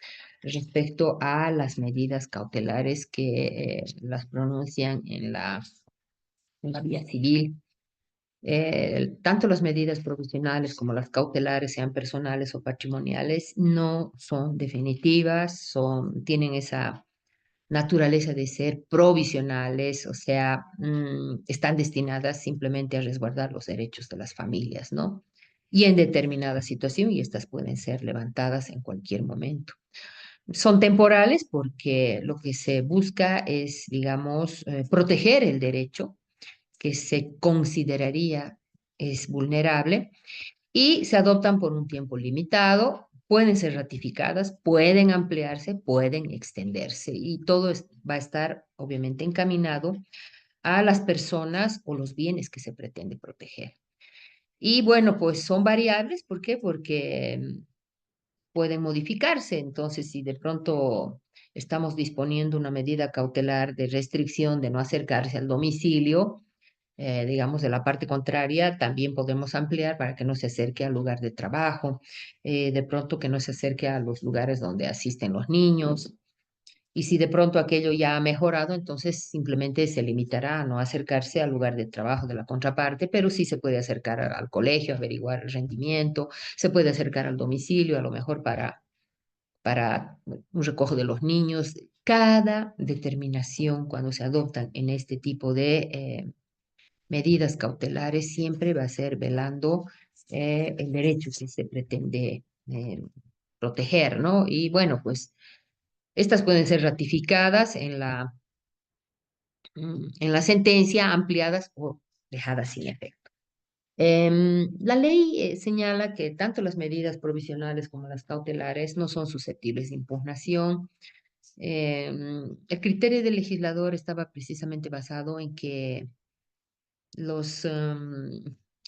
respecto a las medidas cautelares que las pronuncian en la vía civil. Tanto las medidas provisionales como las cautelares, sean personales o patrimoniales, no son definitivas, tienen esa naturaleza de ser provisionales, o sea, están destinadas simplemente a resguardar los derechos de las familias, ¿no? Y en determinada situación, y estas pueden ser levantadas en cualquier momento. Son temporales porque lo que se busca es, digamos, proteger el derecho que se consideraría es vulnerable y se adoptan por un tiempo limitado, pueden ser ratificadas, pueden ampliarse, pueden extenderse y todo va a estar obviamente encaminado a las personas o los bienes que se pretende proteger. Y bueno, pues son variables, ¿por qué? Porque pueden modificarse. Entonces, si de pronto estamos disponiendo una medida cautelar de restricción de no acercarse al domicilio, digamos, de la parte contraria, también podemos ampliar para que no se acerque al lugar de trabajo, de pronto que no se acerque a los lugares donde asisten los niños. Y si de pronto aquello ya ha mejorado, entonces simplemente se limitará a no acercarse al lugar de trabajo de la contraparte, pero sí se puede acercar al colegio, averiguar el rendimiento, se puede acercar al domicilio, a lo mejor para un recojo de los niños. Cada determinación cuando se adoptan en este tipo de medidas cautelares siempre va a ser velando el derecho que se pretende proteger, ¿no? Y bueno, pues estas pueden ser ratificadas en la sentencia, ampliadas o dejadas sin efecto. La ley señala que tanto las medidas provisionales como las cautelares no son susceptibles de impugnación. El criterio del legislador estaba precisamente basado en que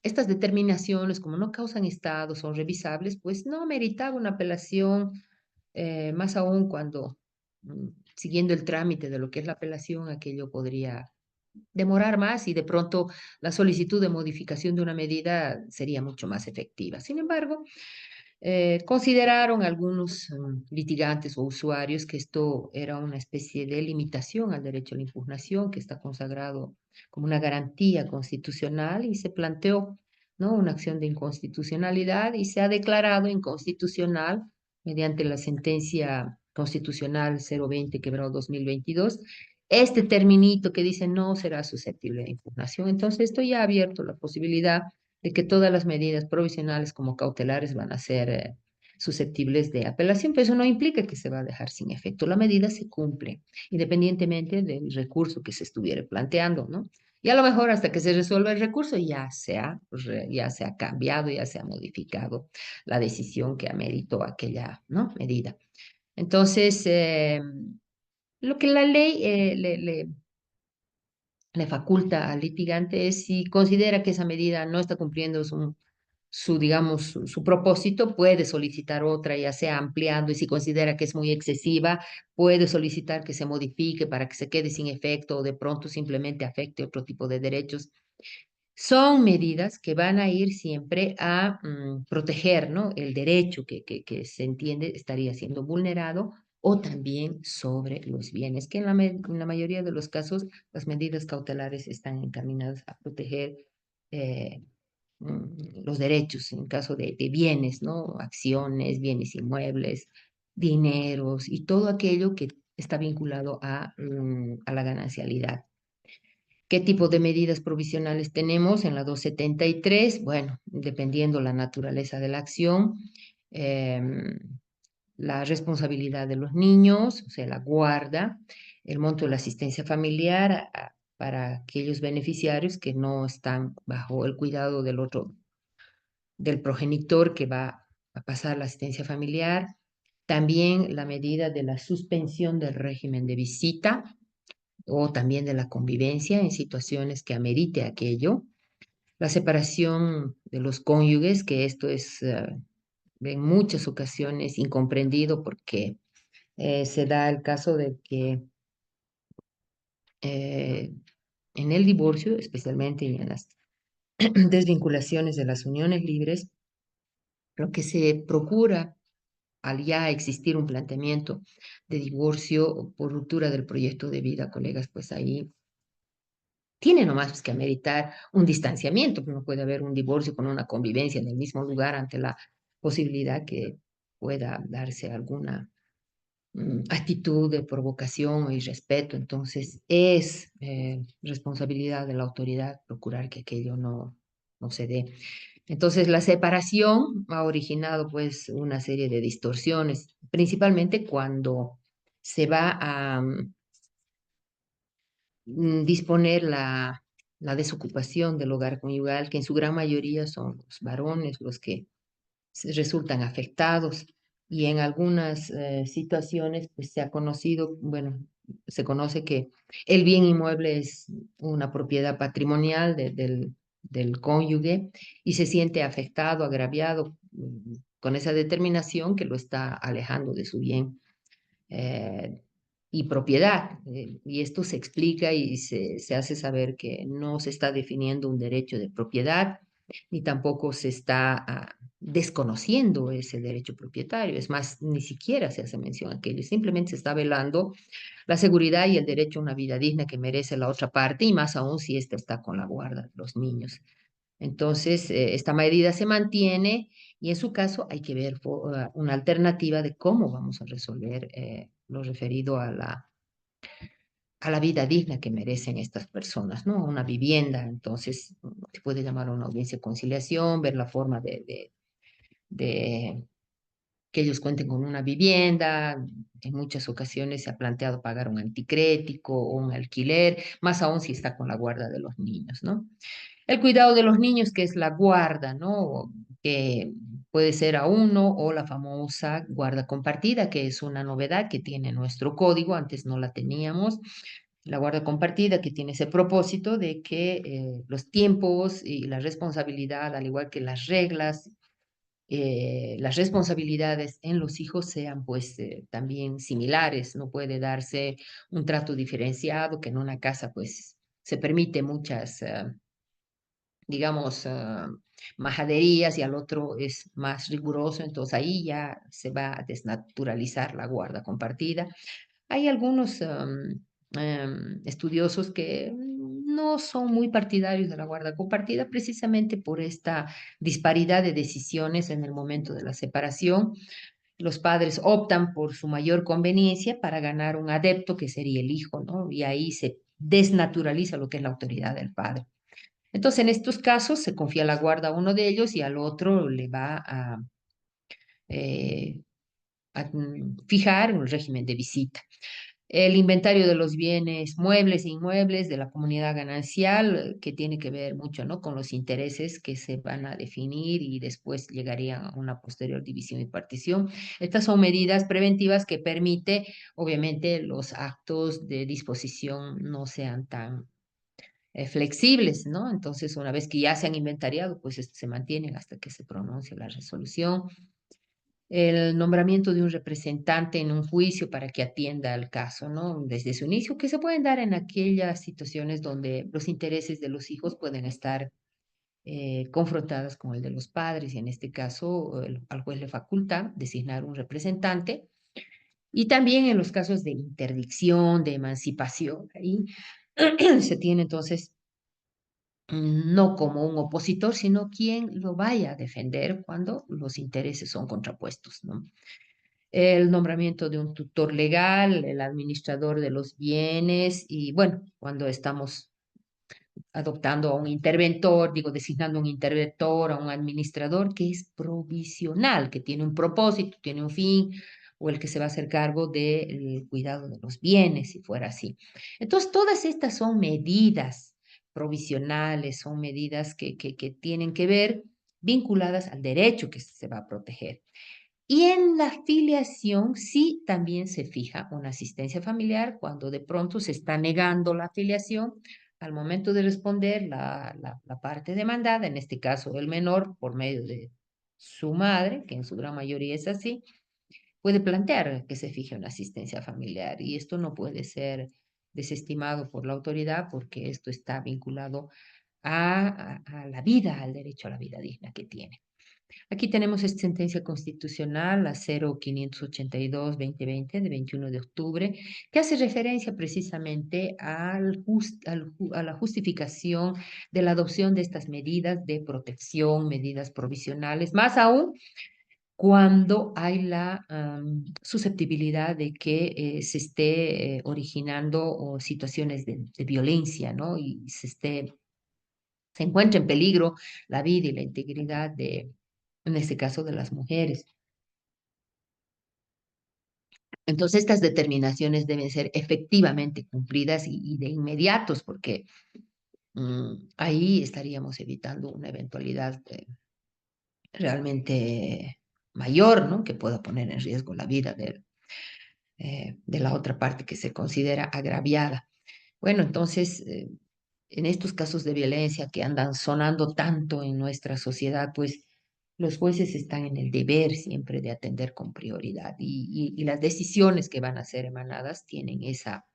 estas determinaciones, como no causan estado, son revisables, pues no meritaba una apelación, más aún cuando, siguiendo el trámite de lo que es la apelación, aquello podría demorar más y de pronto la solicitud de modificación de una medida sería mucho más efectiva. Sin embargo, consideraron algunos litigantes o usuarios que esto era una especie de limitación al derecho a la impugnación que está consagrado como una garantía constitucional y se planteó, ¿no?, una acción de inconstitucionalidad y se ha declarado inconstitucional mediante la sentencia constitucional 020 quebrado 2022, este terminito que dice no será susceptible de impugnación. Entonces, esto ya ha abierto la posibilidad de que todas las medidas provisionales como cautelares van a ser susceptibles de apelación, pero eso no implica que se va a dejar sin efecto. La medida se cumple, independientemente del recurso que se estuviera planteando, ¿no? Y a lo mejor hasta que se resuelva el recurso ya se ha cambiado, ya se ha modificado la decisión que ameritó aquella, ¿no? medida. Entonces, lo que la ley le faculta al litigante es si considera que esa medida no está cumpliendo digamos, su propósito, puede solicitar otra, ya sea ampliando, y si considera que es muy excesiva, puede solicitar que se modifique para que se quede sin efecto o de pronto simplemente afecte otro tipo de derechos. Son medidas que van a ir siempre a proteger, ¿no? el derecho que se entiende estaría siendo vulnerado o también sobre los bienes, que en la mayoría de los casos las medidas cautelares están encaminadas a proteger eh, los derechos en caso de bienes, ¿no? Acciones, bienes inmuebles, dineros y todo aquello que está vinculado a la ganancialidad. ¿Qué tipo de medidas provisionales tenemos en la 273? Bueno, dependiendo la naturaleza de la acción, em, la responsabilidad de los niños, o sea, la guarda, el monto de la asistencia familiar para aquellos beneficiarios que no están bajo el cuidado del progenitor que va a pasar la asistencia familiar. También la medida de la suspensión del régimen de visita o también de la convivencia en situaciones que amerite aquello. La separación de los cónyuges, que esto es en muchas ocasiones incomprendido porque se da el caso de que eh, en el divorcio, especialmente en las desvinculaciones de las uniones libres, lo que se procura al ya existir un planteamiento de divorcio por ruptura del proyecto de vida, colegas, pues ahí tiene nomás que ameritar un distanciamiento, no puede haber un divorcio con una convivencia en el mismo lugar ante la posibilidad que pueda darse alguna actitud de provocación o irrespeto. Entonces, es responsabilidad de la autoridad procurar que aquello no se dé. Entonces, la separación ha originado pues una serie de distorsiones, principalmente cuando se va a disponer la desocupación del hogar conyugal, que en su gran mayoría son los varones los que resultan afectados y en algunas situaciones pues se ha conocido, bueno, se conoce que el bien inmueble es una propiedad patrimonial del cónyuge y se siente afectado, agraviado con esa determinación que lo está alejando de su bien eh, y propiedad. Y esto se explica y se hace saber que no se está definiendo un derecho de propiedad, ni tampoco se está desconociendo ese derecho propietario. Es más, ni siquiera se hace mención a aquello. Simplemente se está velando la seguridad y el derecho a una vida digna que merece la otra parte, y más aún si ésta está con la guarda de los niños. Entonces, esta medida se mantiene y en su caso hay que ver una alternativa de cómo vamos a resolver lo referido a la vida digna que merecen estas personas, ¿no? Una vivienda. Entonces, se puede llamar a una audiencia de conciliación, ver la forma de que ellos cuenten con una vivienda. En muchas ocasiones se ha planteado pagar un anticrético o un alquiler, más aún si está con la guarda de los niños, ¿no? El cuidado de los niños, que es la guarda, ¿no? Que puede ser a uno o la famosa guarda compartida, que es una novedad que tiene nuestro código, antes no la teníamos. La guarda compartida que tiene ese propósito de que los tiempos y la responsabilidad, al igual que las responsabilidades en los hijos sean pues también similares. No puede darse un trato diferenciado, que en una casa pues se permite muchas digamos, majaderías y al otro es más riguroso, entonces ahí ya se va a desnaturalizar la guarda compartida. Hay algunos estudiosos que no son muy partidarios de la guarda compartida precisamente por esta disparidad de decisiones en el momento de la separación. los padres optan por su mayor conveniencia para ganar un adepto que sería el hijo, ¿no? Y ahí se desnaturaliza lo que es la autoridad del padre. Entonces, en estos casos se confía la guarda a uno de ellos y al otro le va eh, a fijar un régimen de visita. El inventario de los bienes muebles e inmuebles de la comunidad ganancial, que tiene que ver mucho, ¿no? Con los intereses que se van a definir y después llegarían a una posterior división y partición. Estas son medidas preventivas que permite, obviamente, los actos de disposición no sean tan flexibles, ¿no? Entonces, una vez que ya se han inventariado, pues se mantienen hasta que se pronuncie la resolución. El nombramiento de un representante en un juicio para que atienda al caso, ¿no? Desde su inicio, que se pueden dar en aquellas situaciones donde los intereses de los hijos pueden estar confrontados con el de los padres, y en este caso al juez le faculta designar un representante. Y también en los casos de interdicción, de emancipación, ahí se tiene entonces no como un opositor, sino quien lo vaya a defender cuando los intereses son contrapuestos, ¿no? El nombramiento de un tutor legal, el administrador de los bienes y bueno, cuando estamos adoptando a un interventor, digo, designando un interventor, a un administrador que es provisional, que tiene un propósito, tiene un fin, o el que se va a hacer cargo del cuidado de los bienes, si fuera así. Entonces, todas estas son medidas provisionales, son medidas que tienen que ver vinculadas al derecho que se va a proteger. Y en la afiliación sí también se fija una asistencia familiar cuando de pronto se está negando la afiliación. Al momento de responder la parte demandada, en este caso el menor, por medio de su madre, que en su gran mayoría es así, puede plantear que se fije una asistencia familiar y esto no puede ser desestimado por la autoridad porque esto está vinculado a la vida, al derecho a la vida digna que tiene. Aquí tenemos esta sentencia constitucional, la 0582-2020, de 21 de octubre, que hace referencia precisamente a la justificación de la adopción de estas medidas de protección, medidas provisionales, más aún cuando hay la susceptibilidad de que se esté originando o situaciones de violencia, ¿no? Y se encuentra en peligro la vida y la integridad de, en este caso, de las mujeres. Entonces, estas determinaciones deben ser efectivamente cumplidas y de inmediatos, porque ahí estaríamos evitando una eventualidad realmente mayor, ¿no? Que pueda poner en riesgo la vida de la otra parte que se considera agraviada. Bueno, entonces, en estos casos de violencia que andan sonando tanto en nuestra sociedad, pues los jueces están en el deber siempre de atender con prioridad y las decisiones que van a ser emanadas tienen esa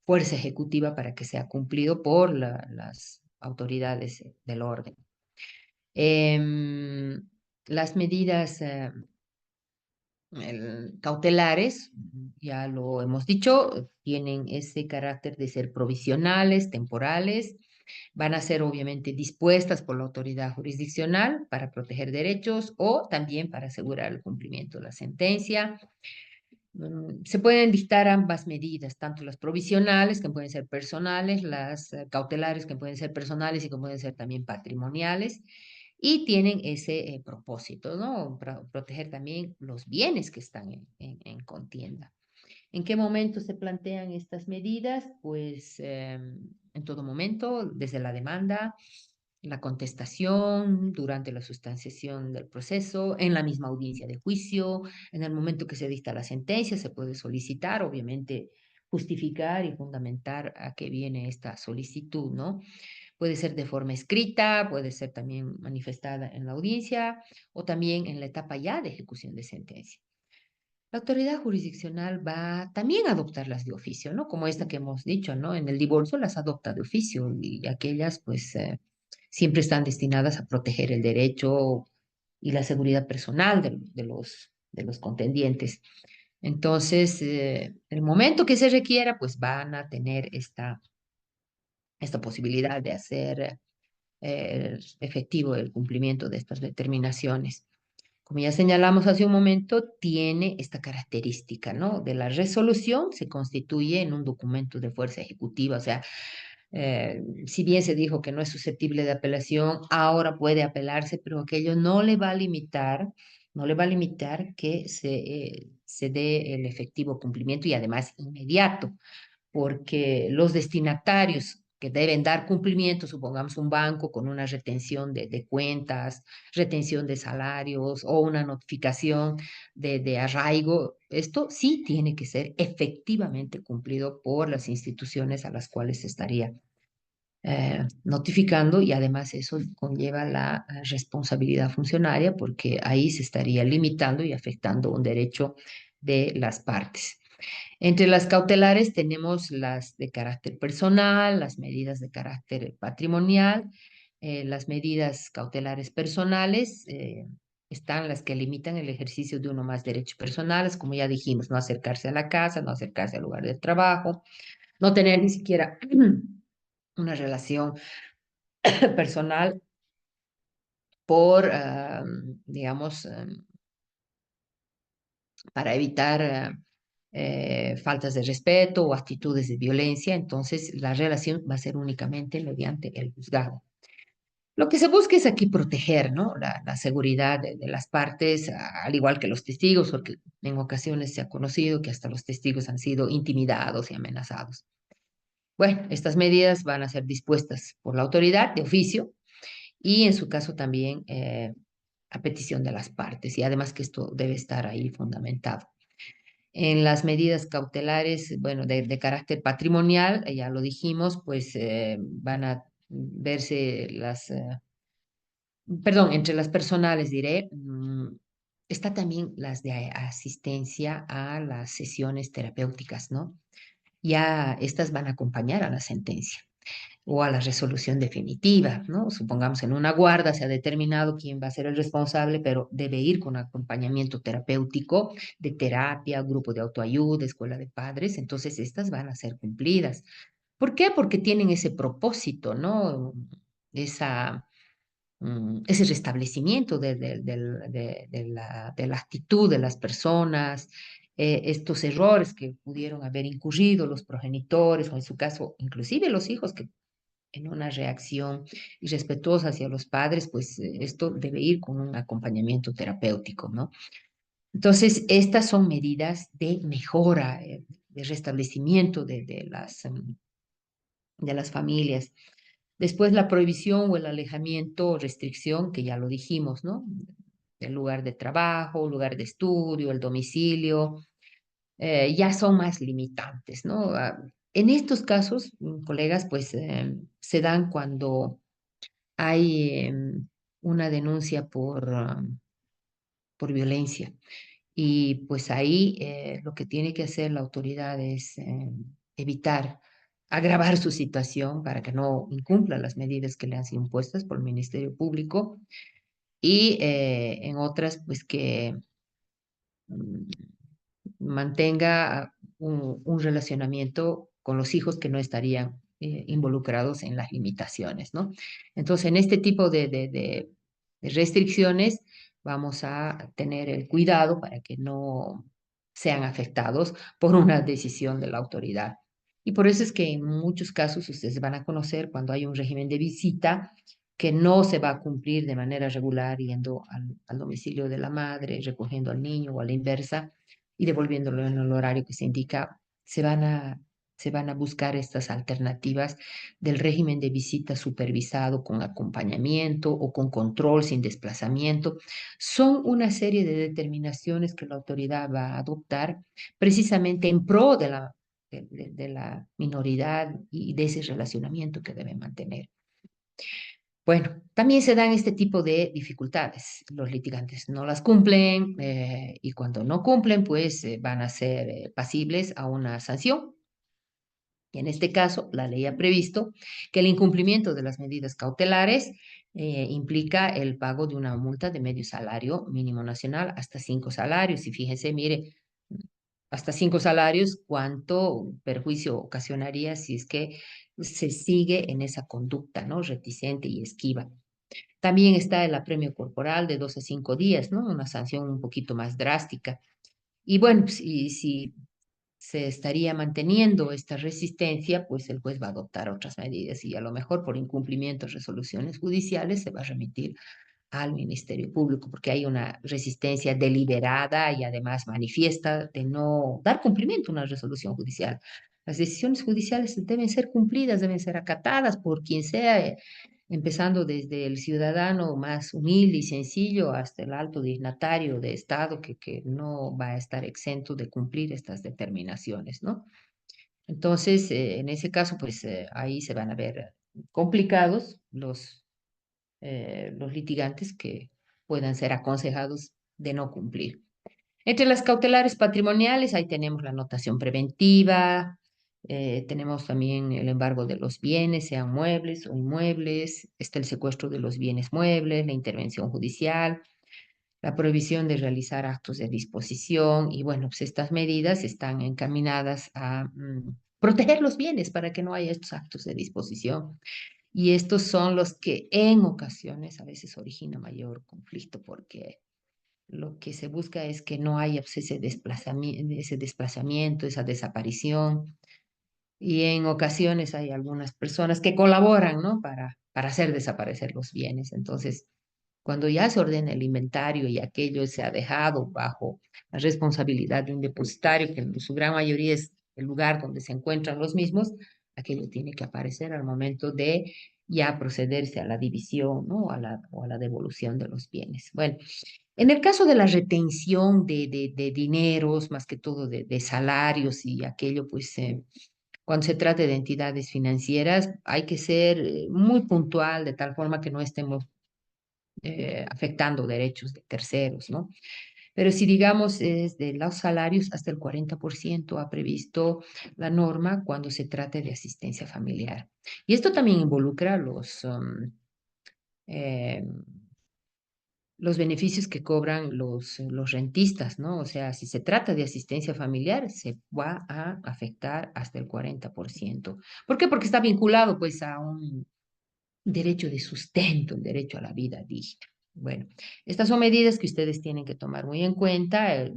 fuerza ejecutiva para que sea cumplido por las autoridades del orden. Em, las medidas cautelares, ya lo hemos dicho, tienen ese carácter de ser provisionales, temporales, van a ser obviamente dispuestas por la autoridad jurisdiccional para proteger derechos o también para asegurar el cumplimiento de la sentencia. Se pueden dictar ambas medidas, tanto las provisionales, que pueden ser personales, las cautelares, que pueden ser personales y que pueden ser también patrimoniales, y tienen ese propósito, ¿no? Proteger también los bienes que están en contienda. ¿En qué momento se plantean estas medidas? Pues en todo momento, desde la demanda, la contestación, durante la sustanciación del proceso, en la misma audiencia de juicio, en el momento que se dicta la sentencia, se puede solicitar, obviamente, justificar y fundamentar a qué viene esta solicitud, ¿no? Puede ser de forma escrita, puede ser también manifestada en la audiencia o también en la etapa ya de ejecución de sentencia. La autoridad jurisdiccional va también a adoptarlas de oficio, ¿no? Como esta que hemos dicho, ¿no? En el divorcio las adopta de oficio y aquellas, pues, siempre están destinadas a proteger el derecho y la seguridad personal de los contendientes. Entonces, el momento que se requiera, pues van a tener esta posibilidad de hacer efectivo el cumplimiento de estas determinaciones. como ya señalamos hace un momento, tiene esta característica, ¿no? De la resolución se constituye en un documento de fuerza ejecutiva, o sea, si bien se dijo que no es susceptible de apelación, ahora puede apelarse, pero aquello no le va a limitar que se dé el efectivo cumplimiento y además inmediato, porque los destinatarios que deben dar cumplimiento, supongamos un banco con una retención de cuentas, retención de salarios o una notificación de arraigo, esto sí tiene que ser efectivamente cumplido por las instituciones a las cuales se estaría notificando, y además eso conlleva la responsabilidad funcionaria porque ahí se estaría limitando y afectando un derecho de las partes. Entre las cautelares tenemos las de carácter personal, las medidas de carácter patrimonial, las medidas cautelares personales. Están las que limitan el ejercicio de uno o más derechos personales, como ya dijimos, no acercarse a la casa, no acercarse al lugar de trabajo, no tener ni siquiera una relación personal por, digamos, para evitar faltas de respeto o actitudes de violencia. Entonces, la relación va a ser únicamente mediante el juzgado. Lo que se busca es aquí proteger, ¿no? La seguridad de las partes, al igual que los testigos, porque en ocasiones se ha conocido que hasta los testigos han sido intimidados y amenazados. Bueno, estas medidas van a ser dispuestas por la autoridad de oficio y en su caso también a petición de las partes, y además que esto debe estar ahí fundamentado. En las medidas cautelares, bueno, de carácter patrimonial, ya lo dijimos, pues van a verse perdón, entre las personales diré, está también las de asistencia a las sesiones terapéuticas, ¿no? Ya estas van a acompañar a la sentencia o a la resolución definitiva, ¿no? Supongamos en una guarda se ha determinado quién va a ser el responsable, pero debe ir con acompañamiento terapéutico de terapia, grupo de autoayuda, escuela de padres, entonces estas van a ser cumplidas. ¿Por qué? Porque tienen ese propósito, ¿no? Esa, ese restablecimiento de la actitud de las personas, estos errores que pudieron haber incurrido los progenitores o en su caso inclusive los hijos que en una reacción irrespetuosa hacia los padres, pues esto debe ir con un acompañamiento terapéutico, ¿no? Entonces, estas son medidas de mejora, de restablecimiento de las familias. Después, la prohibición o el alejamiento o restricción, que ya lo dijimos, ¿no? El lugar de trabajo, lugar de estudio, el domicilio, ya son más limitantes, ¿no? En estos casos, colegas, pues se dan cuando hay una denuncia por violencia. Y pues ahí lo que tiene que hacer la autoridad es evitar agravar su situación para que no incumpla las medidas que le han sido impuestas por el Ministerio Público y en otras pues que mm, mantenga un relacionamiento con los hijos que no estarían involucrados en las limitaciones, ¿no? Entonces, en este tipo de restricciones vamos a tener el cuidado para que no sean afectados por una decisión de la autoridad. Y por eso es que en muchos casos ustedes van a conocer cuando hay un régimen de visita que no se va a cumplir de manera regular yendo al domicilio de la madre, recogiendo al niño o a la inversa y devolviéndolo en el horario que se indica, se van a buscar estas alternativas del régimen de visita supervisado con acompañamiento o con control sin desplazamiento. Son una serie de determinaciones que la autoridad va a adoptar precisamente en pro de la minoridad y de ese relacionamiento que debe mantener. Bueno, también se dan este tipo de dificultades. Los litigantes no las cumplen y cuando no cumplen, pues van a ser pasibles a una sanción. Y en este caso, la ley ha previsto que el incumplimiento de las medidas cautelares implica el pago de una multa de medio salario mínimo nacional hasta 5 salarios. Y fíjense, mire, hasta 5 salarios, cuánto perjuicio ocasionaría si es que se sigue en esa conducta, ¿no? Reticente y esquiva. También está el apremio corporal de 2 a 5 días, ¿no? Una sanción un poquito más drástica. Y bueno, pues, y si se estaría manteniendo esta resistencia, pues el juez va a adoptar otras medidas y a lo mejor por incumplimiento de resoluciones judiciales se va a remitir al Ministerio Público, porque hay una resistencia deliberada y además manifiesta de no dar cumplimiento a una resolución judicial. Las decisiones judiciales deben ser cumplidas, deben ser acatadas por quien sea, empezando desde el ciudadano más humilde y sencillo hasta el alto dignatario de Estado que no va a estar exento de cumplir estas determinaciones, ¿no? Entonces, en ese caso, pues ahí se van a ver complicados los litigantes que puedan ser aconsejados de no cumplir. Entre las cautelares patrimoniales, ahí tenemos la notación preventiva, tenemos también el embargo de los bienes, sean muebles o inmuebles, está el secuestro de los bienes muebles, la intervención judicial, la prohibición de realizar actos de disposición y bueno, pues estas medidas están encaminadas a proteger los bienes para que no haya estos actos de disposición. Y estos son los que en ocasiones a veces origina mayor conflicto porque lo que se busca es que no haya pues, ese desplazamiento, esa desaparición. Y en ocasiones hay algunas personas que colaboran, ¿no? Para hacer desaparecer los bienes. Entonces, cuando ya se ordena el inventario y aquello se ha dejado bajo la responsabilidad de un depositario, que en su gran mayoría es el lugar donde se encuentran los mismos, aquello tiene que aparecer al momento de ya procederse a la división, ¿no? O a la devolución de los bienes. Bueno, en el caso de la retención de dineros, más que todo de salarios y aquello, pues cuando se trate de entidades financieras, hay que ser muy puntual de tal forma que no estemos afectando derechos de terceros, ¿no? Pero si digamos es de los salarios, hasta el 40% ha previsto la norma cuando se trate de asistencia familiar. Y esto también involucra eh, los beneficios que cobran los rentistas, ¿no? O sea, si se trata de asistencia familiar, se va a afectar hasta el 40%. ¿Por qué? Porque está vinculado pues a un derecho de sustento, un derecho a la vida digna. Bueno, estas son medidas que ustedes tienen que tomar muy en cuenta.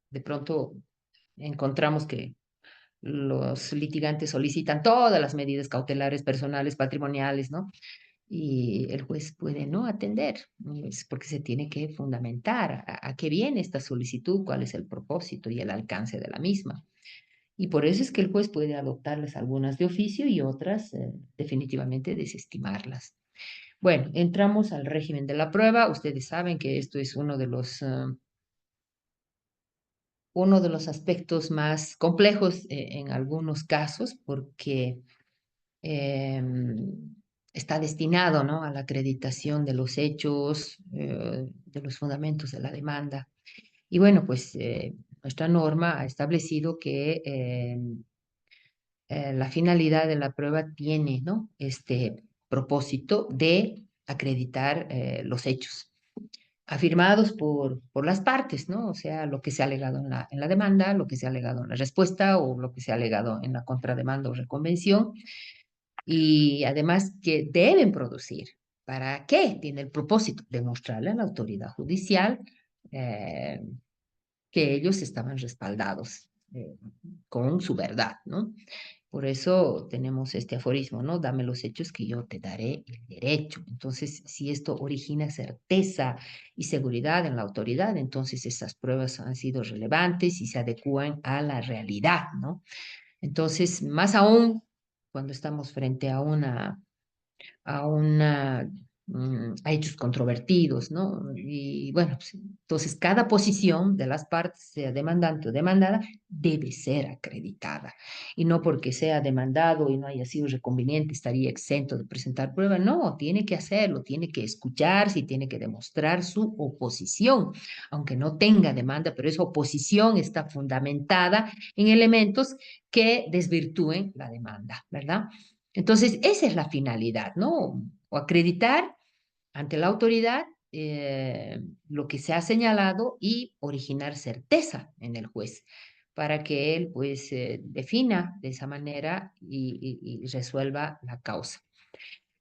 De pronto encontramos que los litigantes solicitan todas las medidas cautelares personales, patrimoniales, ¿no? Y el juez puede no atender, es porque se tiene que fundamentar a qué viene esta solicitud, cuál es el propósito y el alcance de la misma. Y por eso es que el juez puede adoptarlas algunas de oficio y otras definitivamente desestimarlas. Bueno, entramos al régimen de la prueba. Ustedes saben que esto es uno de los aspectos más complejos en algunos casos porque eh, está destinado, ¿no? A la acreditación de los hechos, de los fundamentos de la demanda. Y bueno, pues nuestra norma ha establecido que la finalidad de la prueba tiene, ¿no? Este propósito de acreditar los hechos afirmados por las partes, ¿no? O sea, lo que se ha alegado en la demanda, lo que se ha alegado en la respuesta o lo que se ha alegado en la contrademanda o reconvención y además que deben producir. ¿Para qué? Tiene el propósito de mostrarle a la autoridad judicial eh, que ellos estaban respaldados con su verdad, ¿no? Por eso tenemos este aforismo, ¿no? Dame los hechos que yo te daré el derecho. Entonces, si esto origina certeza y seguridad en la autoridad, entonces esas pruebas han sido relevantes y se adecúan a la realidad, ¿no? Entonces, más aún cuando estamos frente a hechos controvertidos, ¿no? Y bueno, pues, entonces cada posición de las partes, sea demandante o demandada, debe ser acreditada. Y no porque sea demandado y no haya sido reconveniente, estaría exento de presentar prueba. No, tiene que hacerlo, tiene que escucharse y tiene que demostrar su oposición, aunque no tenga demanda, pero esa oposición está fundamentada en elementos que desvirtúen la demanda, ¿verdad? Entonces, esa es la finalidad, ¿no? O acreditar ante la autoridad lo que se ha señalado y originar certeza en el juez para que él, pues, defina de esa manera y resuelva la causa.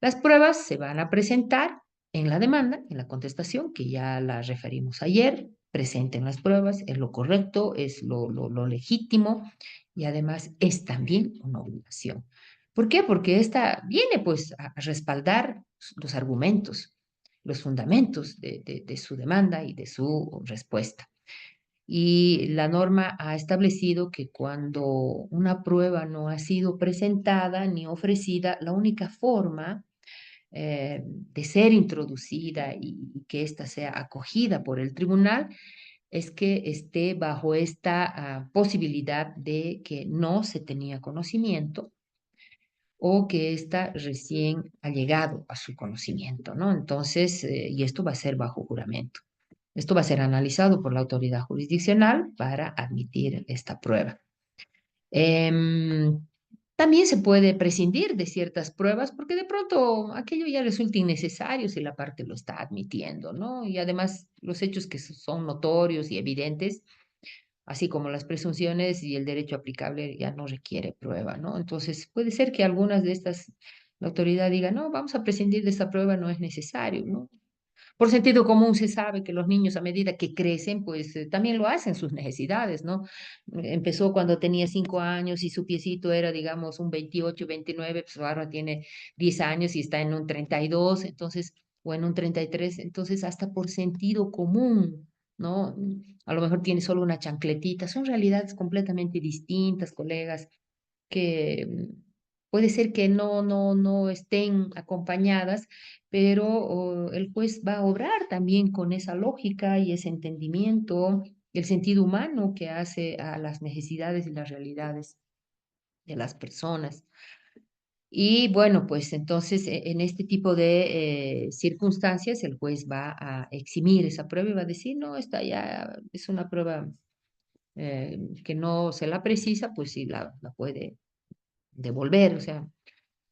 Las pruebas se van a presentar en la demanda, en la contestación, que ya la referimos ayer, presenten las pruebas, es lo correcto, es lo legítimo y además es también una obligación. ¿Por qué? Porque esta viene pues a respaldar los argumentos, los fundamentos de su demanda y de su respuesta. Y la norma ha establecido que cuando una prueba no ha sido presentada ni ofrecida, la única forma de ser introducida y que ésta sea acogida por el tribunal es que esté bajo esta posibilidad de que no se tenía conocimiento o que ésta recién ha llegado a su conocimiento, ¿no? Entonces, y esto va a ser bajo juramento. Esto va a ser analizado por la autoridad jurisdiccional para admitir esta prueba. Em, También se puede prescindir de ciertas pruebas porque de pronto aquello ya resulta innecesario si la parte lo está admitiendo, ¿no? Y además los hechos que son notorios y evidentes, así como las presunciones y el derecho aplicable ya no requiere prueba, ¿no? Entonces puede ser que algunas de estas, la autoridad diga, no, vamos a prescindir de esta prueba, no es necesario, ¿no? Por sentido común se sabe que los niños a medida que crecen, pues también lo hacen sus necesidades, ¿no? Empezó cuando tenía 5 años y su piecito era, digamos, un 28, 29, pues ahora tiene 10 años y está en un 32, entonces, o en un 33, entonces hasta por sentido común, ¿no? A lo mejor tiene solo una chancletita, son realidades completamente distintas, colegas que puede ser que no estén acompañadas, pero el juez va a obrar también con esa lógica y ese entendimiento, el sentido humano que hace a las necesidades y las realidades de las personas. Y bueno, pues entonces en este tipo de circunstancias el juez va a eximir esa prueba y va a decir, no, esta ya es una prueba que no se la precisa, pues sí la puede devolver, o sea,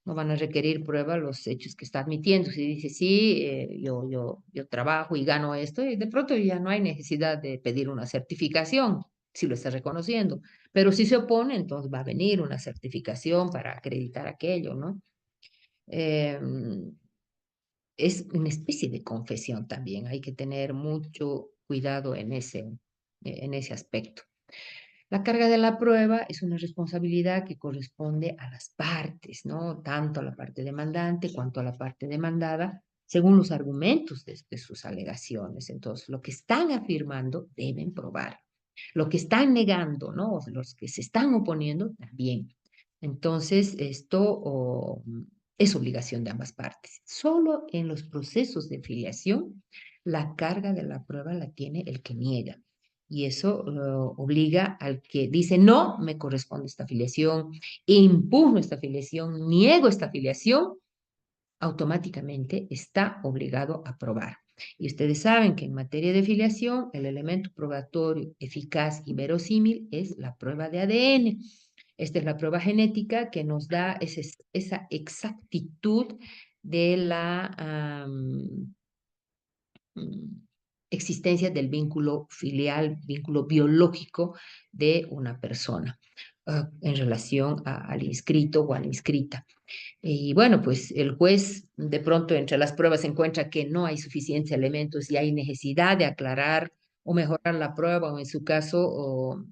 no van a requerir prueba los hechos que está admitiendo. Si dice, sí, yo trabajo y gano esto, y de pronto ya no hay necesidad de pedir una certificación, si lo está reconociendo. Pero si se opone, entonces va a venir una certificación para acreditar aquello, ¿no? Eh, es una especie de confesión también, hay que tener mucho cuidado en ese aspecto. La carga de la prueba es una responsabilidad que corresponde a las partes, ¿no? Tanto a la parte demandante cuanto a la parte demandada, según los argumentos de sus alegaciones. Entonces, lo que están afirmando deben probar. Lo que están negando, ¿no? Los que se están oponiendo también. Entonces, esto es obligación de ambas partes. Solo en los procesos de filiación, la carga de la prueba la tiene el que niega. Y eso obliga al que dice, no, me corresponde esta afiliación, impugno esta afiliación, niego esta afiliación, automáticamente está obligado a probar. Y ustedes saben que en materia de filiación, el elemento probatorio eficaz y verosímil es la prueba de ADN. Esta es la prueba genética que nos da esa exactitud de la mm, existencia del vínculo filial, vínculo biológico de una persona en relación al inscrito o a la inscrita. Y bueno, pues el juez de pronto entre las pruebas encuentra que no hay suficientes elementos y hay necesidad de aclarar o mejorar la prueba o en su caso o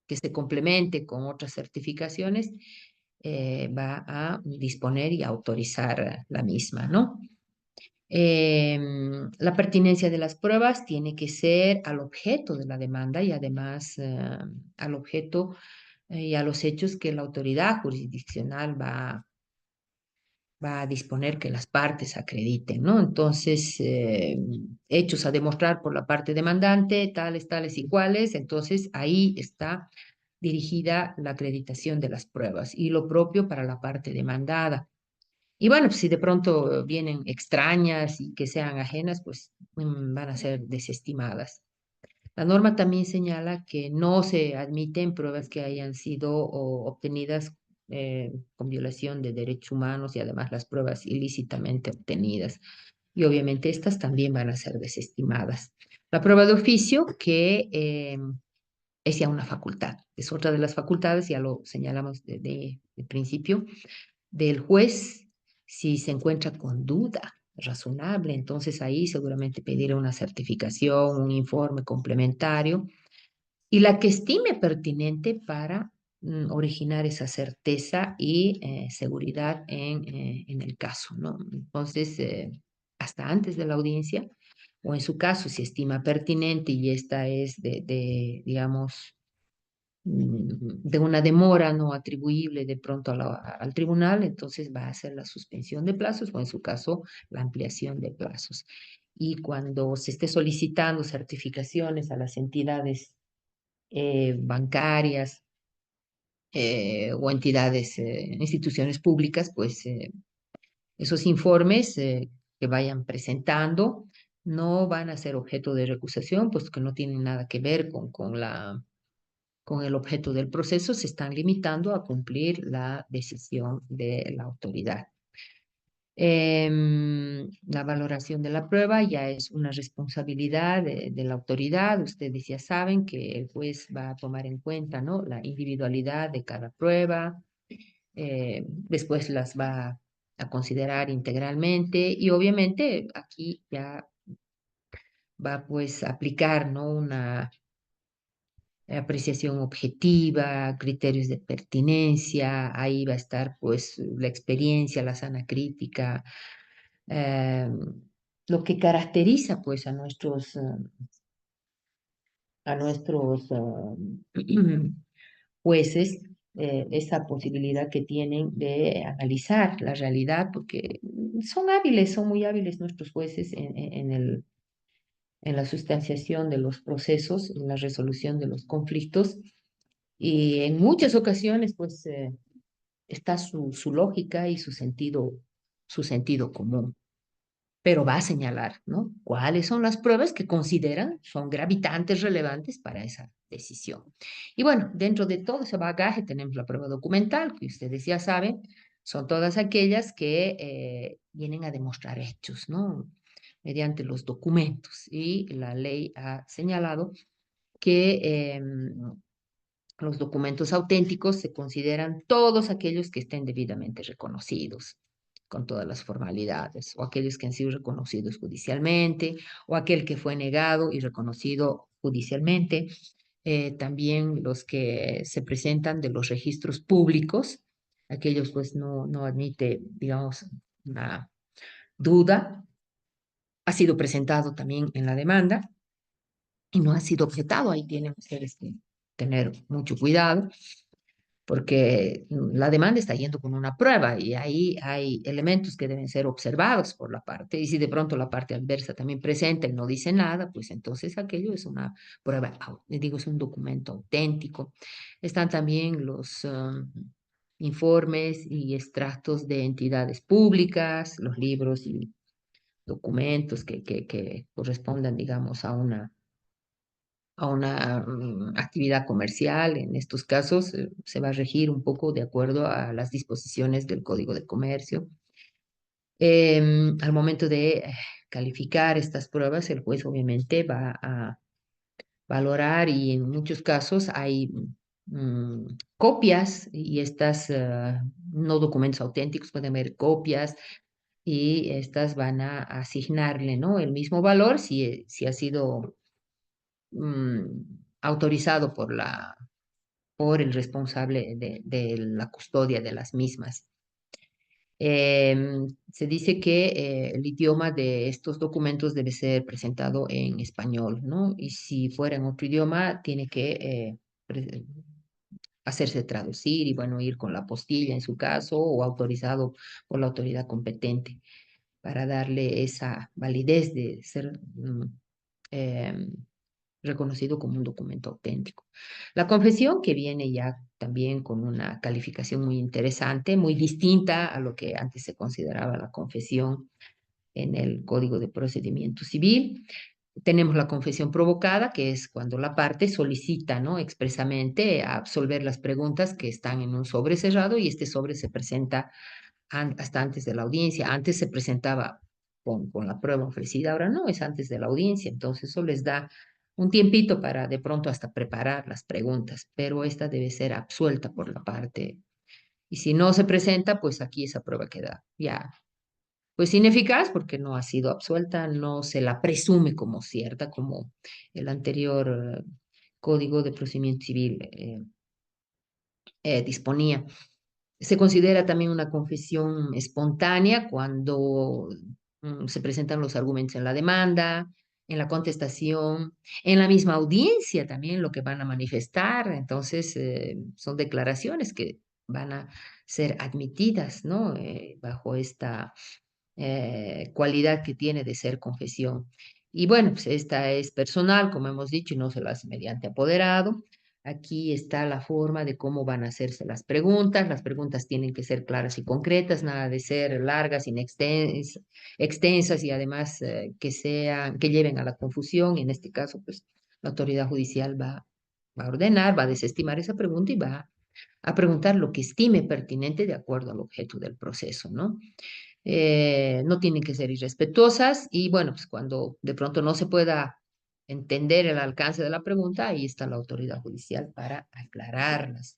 que se complemente con otras certificaciones, va a disponer y autorizar la misma, ¿no? La pertinencia de las pruebas tiene que ser al objeto de la demanda y además al objeto y a los hechos que la autoridad jurisdiccional va a disponer que las partes acrediten, ¿no? Entonces, hechos a demostrar por la parte demandante, tales, tales y cuales, entonces ahí está dirigida la acreditación de las pruebas y lo propio para la parte demandada. Y bueno, pues si de pronto vienen extrañas y que sean ajenas, pues van a ser desestimadas. La norma también señala que no se admiten pruebas que hayan sido obtenidas con violación de derechos humanos y además las pruebas ilícitamente obtenidas. Y obviamente estas también van a ser desestimadas. La prueba de oficio, que es ya una facultad, es otra de las facultades, ya lo señalamos de principio, del juez si se encuentra con duda razonable. Entonces ahí seguramente pediré una certificación, un informe complementario y la que estime pertinente para originar esa certeza y seguridad en el caso, ¿no? Entonces, hasta antes de la audiencia, o en su caso, si estima pertinente y esta es digamos, de una demora no atribuible de pronto al tribunal, entonces va a hacer la suspensión de plazos o en su caso la ampliación de plazos. Y cuando se esté solicitando certificaciones a las entidades bancarias o entidades, instituciones públicas, pues esos informes que vayan presentando no van a ser objeto de recusación, pues que no tienen nada que ver con el objeto del proceso, se están limitando a cumplir la decisión de la autoridad. La valoración de la prueba ya es una responsabilidad de la autoridad. Ustedes ya saben que el juez va a tomar en cuenta, ¿no?, la individualidad de cada prueba, después las va a considerar integralmente y obviamente aquí ya va pues a aplicar, ¿no?, una apreciación objetiva, criterios de pertinencia, ahí va a estar pues la experiencia, la sana crítica, eh, lo que caracteriza pues a nuestros jueces, esa posibilidad que tienen de analizar la realidad, porque son hábiles, son muy hábiles nuestros jueces en la sustanciación de los procesos, en la resolución de los conflictos, y en muchas ocasiones pues está su lógica y su sentido común, pero va a señalar, ¿no?, cuáles son las pruebas que consideran son gravitantes, relevantes para esa decisión. Y bueno, dentro de todo ese bagaje tenemos la prueba documental, que ustedes ya saben, son todas aquellas que vienen a demostrar hechos, ¿no?, mediante los documentos. Y la ley ha señalado que los documentos auténticos se consideran todos aquellos que estén debidamente reconocidos, con todas las formalidades, o aquellos que han sido reconocidos judicialmente, o aquel que fue negado y reconocido judicialmente. También los que se presentan de los registros públicos, aquellos pues no admite, digamos, una duda. Ha sido presentado también en la demanda y no ha sido objetado. Ahí tienen ustedes que tener mucho cuidado porque la demanda está yendo con una prueba y ahí hay elementos que deben ser observados por la parte. Y si de pronto la parte adversa también presenta y no dice nada, pues entonces aquello es una prueba, digo, es un documento auténtico. Están también los informes y extractos de entidades públicas, los libros y documentos que correspondan, digamos, a una actividad comercial. En estos casos se va a regir un poco de acuerdo a las disposiciones del Código de Comercio. Al momento de calificar estas pruebas, el juez obviamente va a valorar y en muchos casos hay copias y estas no documentos auténticos, pueden haber copias y estas van a asignarle, ¿no?, el mismo valor si ha sido autorizado por el responsable de la custodia de las mismas. Se dice que el idioma de estos documentos debe ser presentado en español, ¿no? Y si fuera en otro idioma, tiene que hacerse traducir y, bueno, ir con la apostilla en su caso o autorizado por la autoridad competente para darle esa validez de ser em, reconocido como un documento auténtico. La confesión, que viene ya también con una calificación muy interesante, muy distinta a lo que antes se consideraba la confesión en el Código de Procedimiento Civil. Tenemos la confesión provocada, que es cuando la parte solicita, ¿no?, expresamente absolver las preguntas que están en un sobre cerrado y este sobre se presenta hasta antes de la audiencia. Antes se presentaba con la prueba ofrecida, ahora no, es antes de la audiencia. Entonces eso les da un tiempito para de pronto hasta preparar las preguntas, pero esta debe ser absuelta por la parte. Y si no se presenta, pues aquí esa prueba queda ya pues ineficaz porque no ha sido absuelta, no se la presume como cierta, como el anterior Código de Procedimiento Civil disponía. Se considera también una confesión espontánea cuando se presentan los argumentos en la demanda, en la contestación, en la misma audiencia también lo que van a manifestar. Entonces, son declaraciones que van a ser admitidas, ¿no? Bajo esta cualidad que tiene de ser confesión. Y bueno, pues esta es personal, como hemos dicho, y no se lo hace mediante apoderado. Aquí está la forma de cómo van a hacerse las preguntas. Las preguntas tienen que ser claras y concretas, nada de ser largas, extensas y además que lleven a la confusión. Y en este caso, pues la autoridad judicial va a ordenar, va a desestimar esa pregunta y va a preguntar lo que estime pertinente de acuerdo al objeto del proceso, ¿no? No tienen que ser irrespetuosas y bueno, pues cuando de pronto no se pueda entender el alcance de la pregunta, ahí está la autoridad judicial para aclararlas.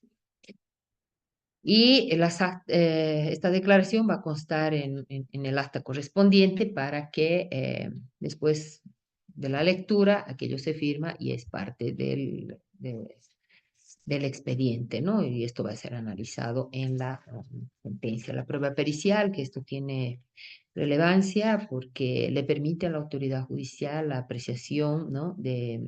Y esta declaración va a constar en el acta correspondiente para que después de la lectura aquello se firma y es parte del expediente, ¿no? Y esto va a ser analizado en la sentencia. La prueba pericial, que esto tiene relevancia porque le permite a la autoridad judicial la apreciación, ¿no? de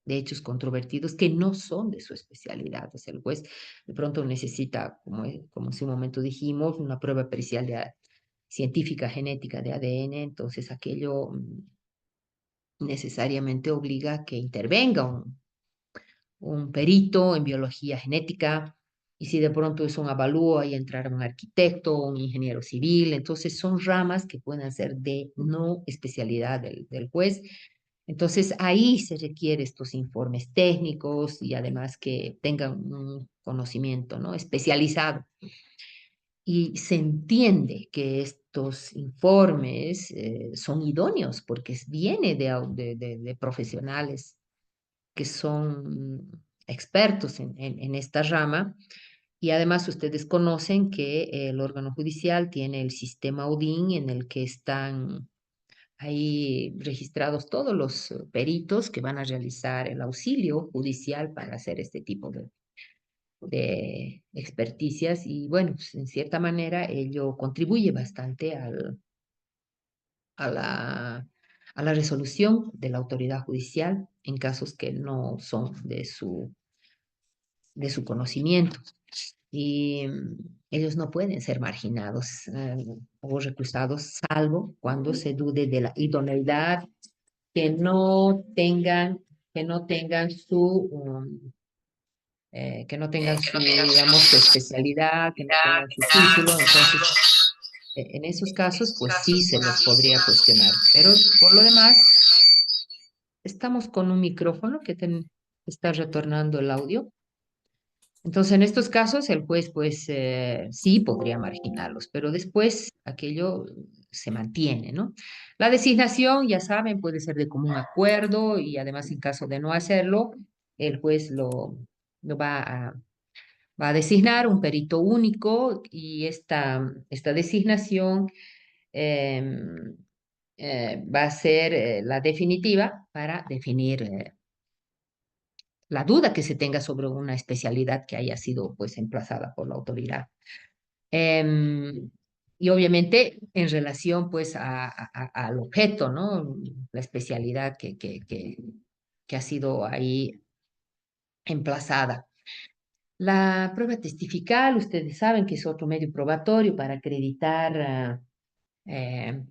hechos controvertidos que no son de su especialidad. O sea, el juez de pronto necesita, como hace un momento dijimos, una prueba pericial científica genética de ADN, entonces aquello necesariamente obliga a que intervenga un perito en biología genética, y si de pronto es un avalúo, ahí entrará un arquitecto, un ingeniero civil, entonces son ramas que pueden ser de no especialidad del juez. Entonces ahí se requiere estos informes técnicos y además que tengan un conocimiento, ¿no? especializado. Y se entiende que estos informes son idóneos porque viene de profesionales que son expertos en esta rama. Y además ustedes conocen que el órgano judicial tiene el sistema UDIN en el que están ahí registrados todos los peritos que van a realizar el auxilio judicial para hacer este tipo de experticias. Y bueno, pues, en cierta manera ello contribuye bastante a a la resolución de la autoridad judicial en casos que no son de su conocimiento. Y ellos no pueden ser marginados o recusados, salvo cuando se dude de la idoneidad, que no tengan, que no tengan digamos, su especialidad, que no tengan su título. Entonces, en esos casos, pues sí se los podría cuestionar. Pero por lo demás, estamos con un micrófono que está retornando el audio. Entonces, en estos casos, el juez, pues, sí podría marginarlos, pero después aquello se mantiene, ¿no? La designación, ya saben, puede ser de común acuerdo y además, en caso de no hacerlo, el juez lo va a designar un perito único y esta designación em, va a ser la definitiva para definir la duda que se tenga sobre una especialidad que haya sido pues emplazada por la autoridad. Em, y obviamente en relación pues al objeto, ¿no? La especialidad que ha sido ahí emplazada. La prueba testifical, ustedes saben que es otro medio probatorio para acreditar eh,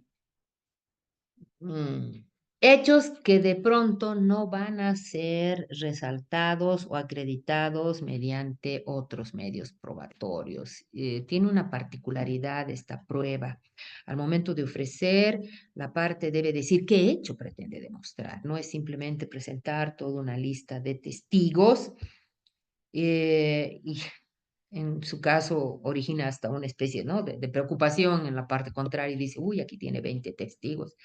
Mm. Hechos que de pronto no van a ser resaltados o acreditados mediante otros medios probatorios. Tiene una particularidad esta prueba. Al momento de ofrecer, la parte debe decir qué hecho pretende demostrar. No es simplemente presentar toda una lista de testigos y en su caso origina hasta una especie, ¿no? de preocupación en la parte contraria y dice, uy, aquí tiene 20 testigos.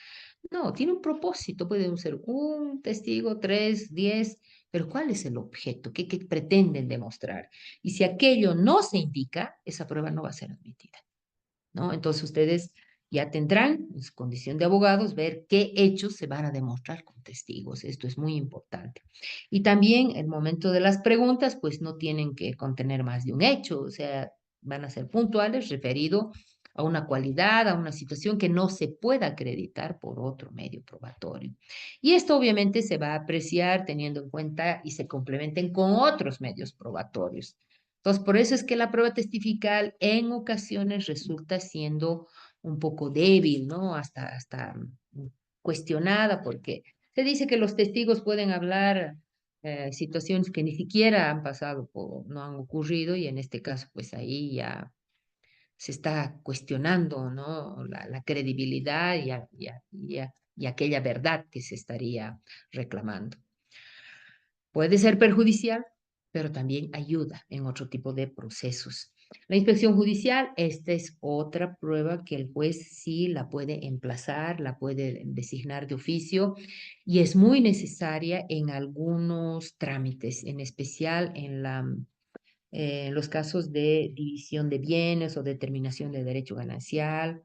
No, tiene un propósito, puede ser un testigo, tres, 10, pero ¿cuál es el objeto? ¿Qué pretenden demostrar? Y si aquello no se indica, esa prueba no va a ser admitida, ¿no? Entonces ustedes ya tendrán, en su condición de abogados, ver qué hechos se van a demostrar con testigos. Esto es muy importante. Y también el momento de las preguntas, pues no tienen que contener más de un hecho, o sea, van a ser puntuales referido a una cualidad, a una situación que no se pueda acreditar por otro medio probatorio. Y esto obviamente se va a apreciar teniendo en cuenta y se complementen con otros medios probatorios. Entonces, por eso es que la prueba testifical en ocasiones resulta siendo un poco débil, ¿no? Hasta cuestionada, porque se dice que los testigos pueden hablar situaciones que ni siquiera han pasado o no han ocurrido, y en este caso, pues ahí ya se está cuestionando, ¿no? La credibilidad y aquella verdad que se estaría reclamando. Puede ser perjudicial, pero también ayuda en otro tipo de procesos. La inspección judicial, esta es otra prueba que el juez sí la puede emplazar, la puede designar de oficio y es muy necesaria en algunos trámites, en especial en los casos de división de bienes o determinación de derecho ganancial,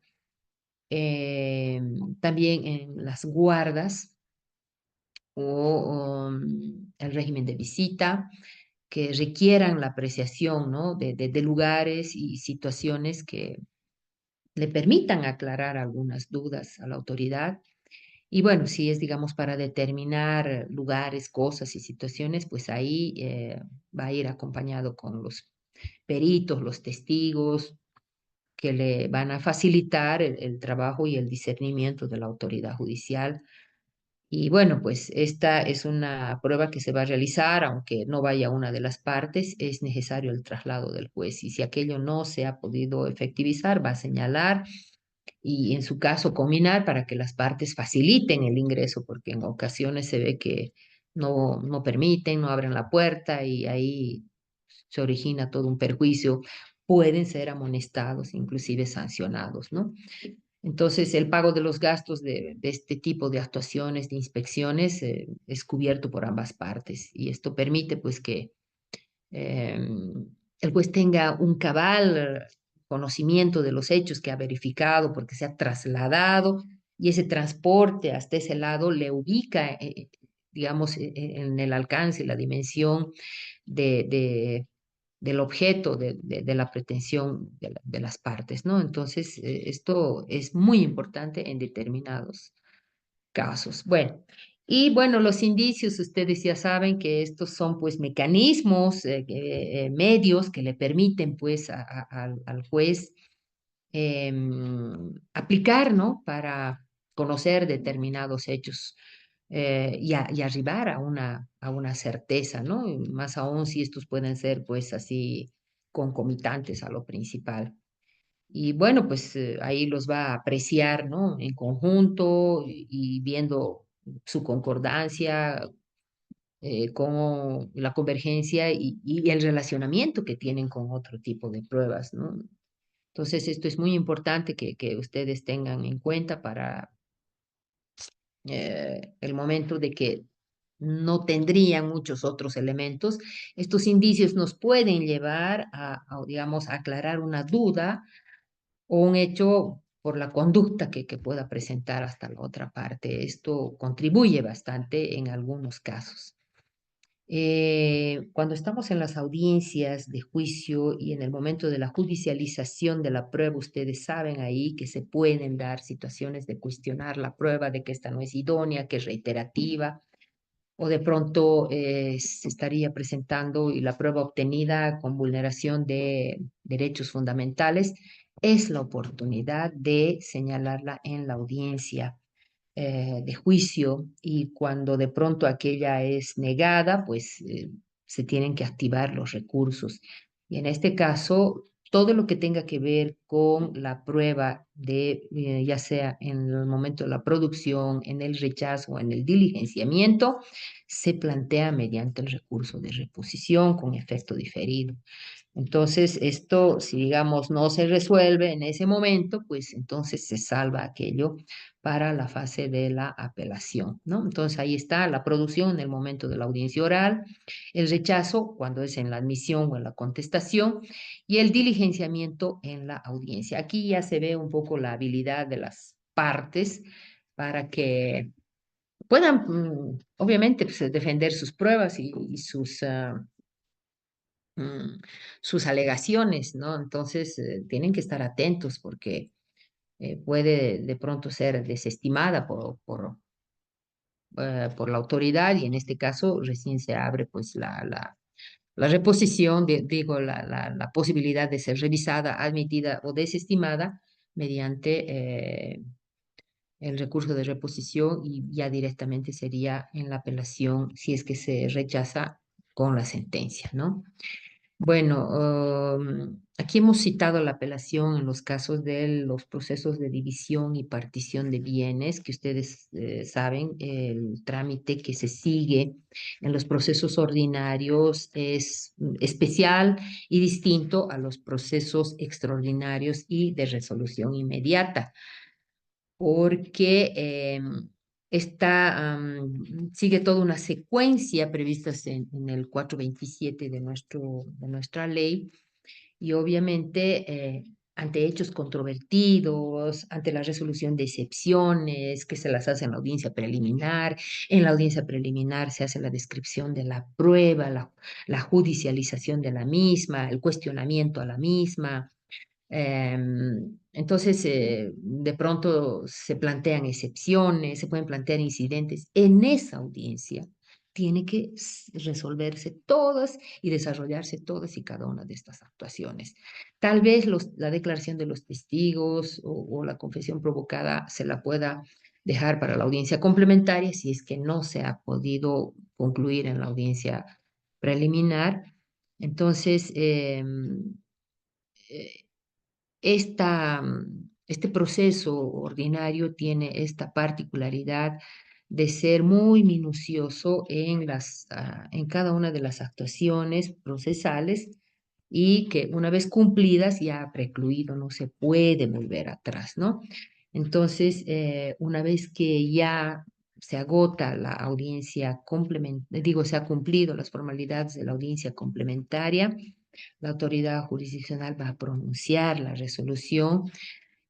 eh, también en las guardas o el régimen de visita que requieran la apreciación, ¿no? de lugares y situaciones que le permitan aclarar algunas dudas a la autoridad. Y bueno, si es, digamos, para determinar lugares, cosas y situaciones, pues ahí va a ir acompañado con los peritos, los testigos, que le van a facilitar el trabajo y el discernimiento de la autoridad judicial. Y bueno, pues esta es una prueba que se va a realizar, aunque no vaya una de las partes, es necesario el traslado del juez. Y si aquello no se ha podido efectivizar, va a señalar y en su caso combinar para que las partes faciliten el ingreso, porque en ocasiones se ve que no permiten, no abren la puerta y ahí se origina todo un perjuicio. Pueden ser amonestados, inclusive sancionados, ¿no? Entonces, el pago de los gastos de este tipo de actuaciones, de inspecciones, es cubierto por ambas partes y esto permite pues que eh, el juez tenga un cabal conocimiento de los hechos que ha verificado porque se ha trasladado y ese transporte hasta ese lado le ubica, digamos, en el alcance, la dimensión del objeto de la pretensión de las partes, ¿no? Entonces, esto es muy importante en determinados casos. Bueno, y bueno, los indicios, ustedes ya saben que estos son pues mecanismos, medios que le permiten pues al juez aplicar, ¿no? Para conocer determinados hechos y arribar a una certeza, ¿no? Y más aún si estos pueden ser pues así concomitantes a lo principal. Y bueno, pues ahí los va a apreciar, ¿no? En conjunto y viendo su concordancia con la convergencia y el relacionamiento que tienen con otro tipo de pruebas, ¿no? Entonces, esto es muy importante que ustedes tengan en cuenta para el momento de que no tendrían muchos otros elementos. Estos indicios nos pueden llevar digamos, a aclarar una duda o un hecho por la conducta que pueda presentar hasta la otra parte. Esto contribuye bastante en algunos casos. Cuando estamos en las audiencias de juicio y en el momento de la judicialización de la prueba, ustedes saben ahí que se pueden dar situaciones de cuestionar la prueba, de que esta no es idónea, que es reiterativa, o de pronto se estaría presentando y la prueba obtenida con vulneración de derechos fundamentales. Es la oportunidad de señalarla en la audiencia de juicio y cuando de pronto aquella es negada, pues se tienen que activar los recursos. Y en este caso, todo lo que tenga que ver con la prueba de, ya sea en el momento de la producción, en el rechazo o en el diligenciamiento, se plantea mediante el recurso de reposición con efecto diferido. Entonces, esto, si digamos no se resuelve en ese momento, pues entonces se salva aquello para la fase de la apelación, ¿no? Entonces ahí está la producción en el momento de la audiencia oral, el rechazo cuando es en la admisión o en la contestación y el diligenciamiento en la audiencia. Aquí ya se ve un poco la habilidad de las partes para que puedan, obviamente, pues, defender sus pruebas y mm, sus alegaciones, ¿no? Entonces, tienen que estar atentos porque puede de pronto ser desestimada por la autoridad y en este caso recién se abre pues la reposición, digo, la posibilidad de ser revisada, admitida o desestimada mediante el recurso de reposición y ya directamente sería en la apelación si es que se rechaza con la sentencia, ¿no? Bueno, aquí hemos citado la apelación en los casos de los procesos de división y partición de bienes, que ustedes saben, el trámite que se sigue en los procesos ordinarios es especial y distinto a los procesos extraordinarios y de resolución inmediata porque sigue toda una secuencia prevista en el 427 de nuestra ley y obviamente ante hechos controvertidos, ante la resolución de excepciones que se las hace en la audiencia preliminar, en la audiencia preliminar se hace la descripción de la prueba, la judicialización de la misma, el cuestionamiento a la misma. Entonces, de pronto se plantean excepciones, se pueden plantear incidentes. En esa audiencia tiene que resolverse todas y desarrollarse todas y cada una de estas actuaciones. Tal vez la declaración de los testigos o la confesión provocada se la pueda dejar para la audiencia complementaria si es que no se ha podido concluir en la audiencia preliminar. Entonces, eh, este proceso ordinario tiene esta particularidad de ser muy minucioso en cada una de las actuaciones procesales y que una vez cumplidas ya ha precluido, no se puede volver atrás, ¿no? Entonces, una vez que ya se agota la audiencia complementaria, digo, se ha cumplido las formalidades de la audiencia complementaria, la autoridad jurisdiccional va a pronunciar la resolución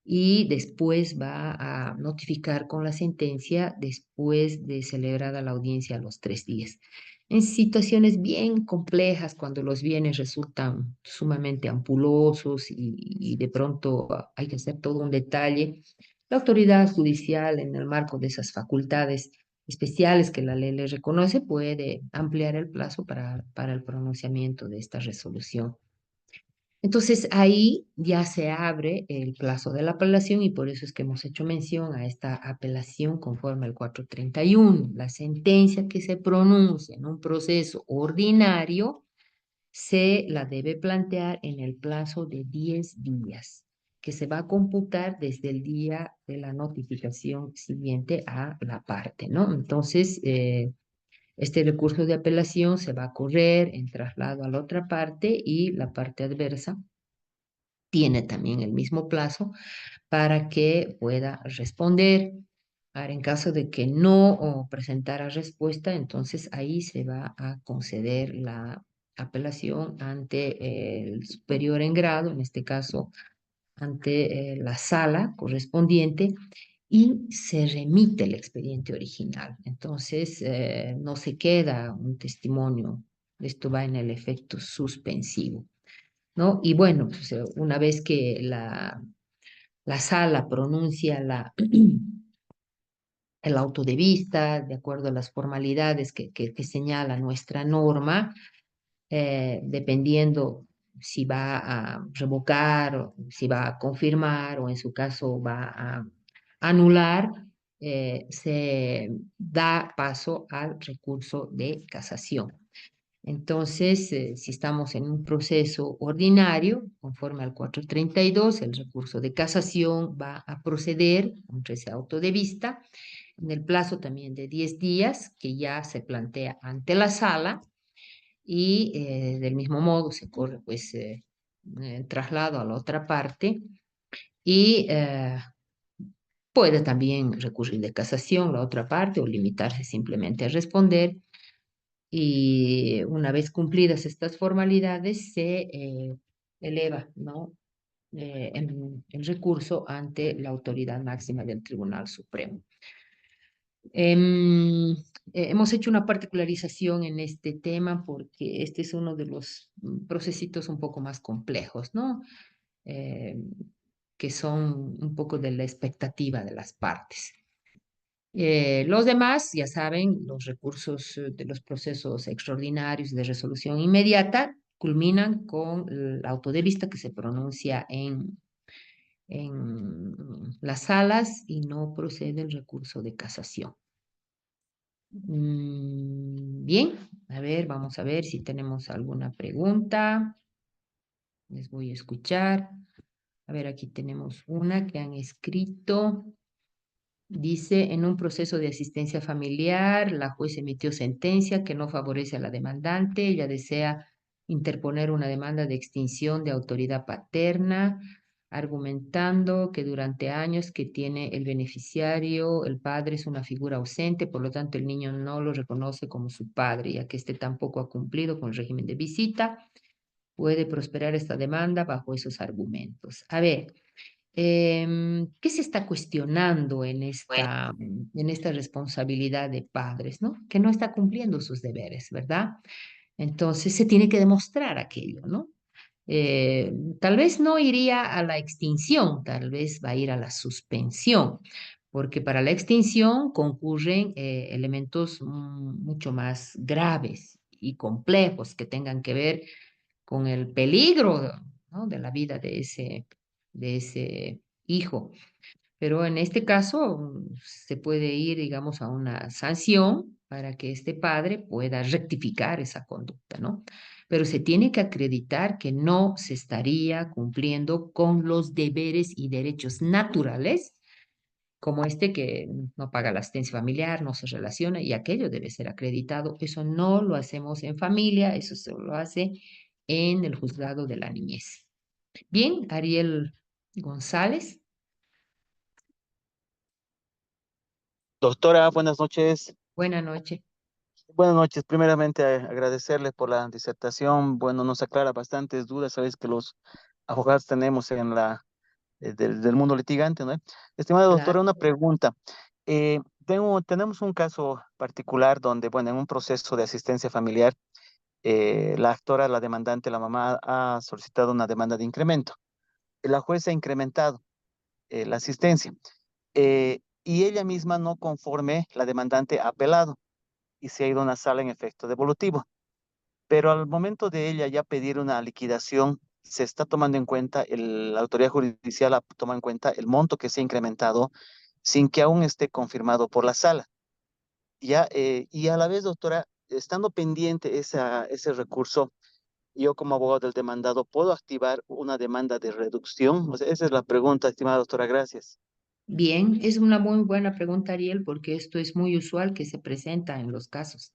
y después va a notificar con la sentencia después de celebrada la audiencia a los 3 días. En situaciones bien complejas, cuando los bienes resultan sumamente ampulosos y de pronto hay que hacer todo un detalle, la autoridad judicial, en el marco de esas facultades especiales que la ley le reconoce, puede ampliar el plazo para el pronunciamiento de esta resolución. Entonces ahí ya se abre el plazo de la apelación y por eso es que hemos hecho mención a esta apelación conforme al 431. La sentencia que se pronuncia en un proceso ordinario se la debe plantear en el plazo de 10 días, que se va a computar desde el día de la notificación siguiente a la parte, ¿no? Entonces, este recurso de apelación se va a correr en traslado a la otra parte y la parte adversa tiene también el mismo plazo para que pueda responder. Ahora, en caso de que no presentara respuesta, entonces ahí se va a conceder la apelación ante el superior en grado, en este caso ante la sala correspondiente, y se remite el expediente original. Entonces, no se queda un testimonio, esto va en el efecto suspensivo, ¿no? Y bueno, pues, una vez que la sala pronuncia el auto de vista, de acuerdo a las formalidades que señala nuestra norma, dependiendo si va a revocar, o si va a confirmar o en su caso va a anular, se da paso al recurso de casación. Entonces, si estamos en un proceso ordinario, conforme al 432, el recurso de casación va a proceder contra ese auto de vista en el plazo también de 10 días, que ya se plantea ante la sala, y del mismo modo se corre pues traslado a la otra parte y puede también recurrir de casación la otra parte o limitarse simplemente a responder y una vez cumplidas estas formalidades se eleva, ¿no? El recurso ante la autoridad máxima del Tribunal Supremo. Hemos hecho una particularización en este tema porque este es uno de los procesitos un poco más complejos, ¿no? Em, que son un poco de la expectativa de las partes. Los demás, ya saben, los recursos de los procesos extraordinarios de resolución inmediata culminan con el auto de vista que se pronuncia en las salas y no procede el recurso de casación. Bien, a ver, vamos a ver si tenemos alguna pregunta. Les voy a escuchar. A ver, aquí tenemos una que han escrito. Dice, en un proceso de asistencia familiar, la juez emitió sentencia que no favorece a la demandante. Ella desea interponer una demanda de extinción de autoridad paterna, argumentando que durante años que tiene el beneficiario, el padre es una figura ausente, por lo tanto el niño no lo reconoce como su padre, ya que éste tampoco ha cumplido con el régimen de visita. Puede prosperar esta demanda bajo esos argumentos. A ver. ¿Qué se está cuestionando en esta responsabilidad de padres, ¿no? Que no está cumpliendo sus deberes, ¿verdad? Entonces se tiene que demostrar aquello, ¿no? Eh, Tal vez no iría a la extinción, tal vez va a ir a la suspensión, porque para la extinción concurren elementos mucho más graves y complejos que tengan que ver con el peligro, ¿no? de la vida de ese hijo. Pero en este caso se puede ir, digamos, a una sanción para que este padre pueda rectificar esa conducta, ¿no? Pero se tiene que acreditar que no se estaría cumpliendo con los deberes y derechos naturales, como este que no paga la asistencia familiar, no se relaciona, y aquello debe ser acreditado. Eso no lo hacemos en familia, eso se lo hace en el juzgado de la niñez. Bien, Ariel González, Doctora, buenas noches. buena noche. Buenas noches. Primeramente, agradecerle por la disertación. Bueno, nos aclara bastantes dudas, sabes que los abogados tenemos en del mundo litigante, ¿no? Estimada doctora, Claro. una pregunta. Tenemos un caso particular donde, bueno, en un proceso de asistencia familiar, la actora, la demandante, la mamá, ha solicitado una demanda de incremento. La jueza ha incrementado la asistencia y ella misma no conforme, la demandante ha apelado y se ha ido a una sala en efecto devolutivo. Pero al momento de ella ya pedir una liquidación, se está tomando en cuenta, la autoridad judicial ha tomado en cuenta el monto que se ha incrementado sin que aún esté confirmado por la sala. Ya, y a la vez, doctora, estando pendiente ese recurso, yo como abogado del demandado, ¿puedo activar una demanda de reducción? O sea, esa es la pregunta, estimada doctora, gracias. Bien, es una muy buena pregunta, Ariel, porque esto es muy usual que se presenta en los casos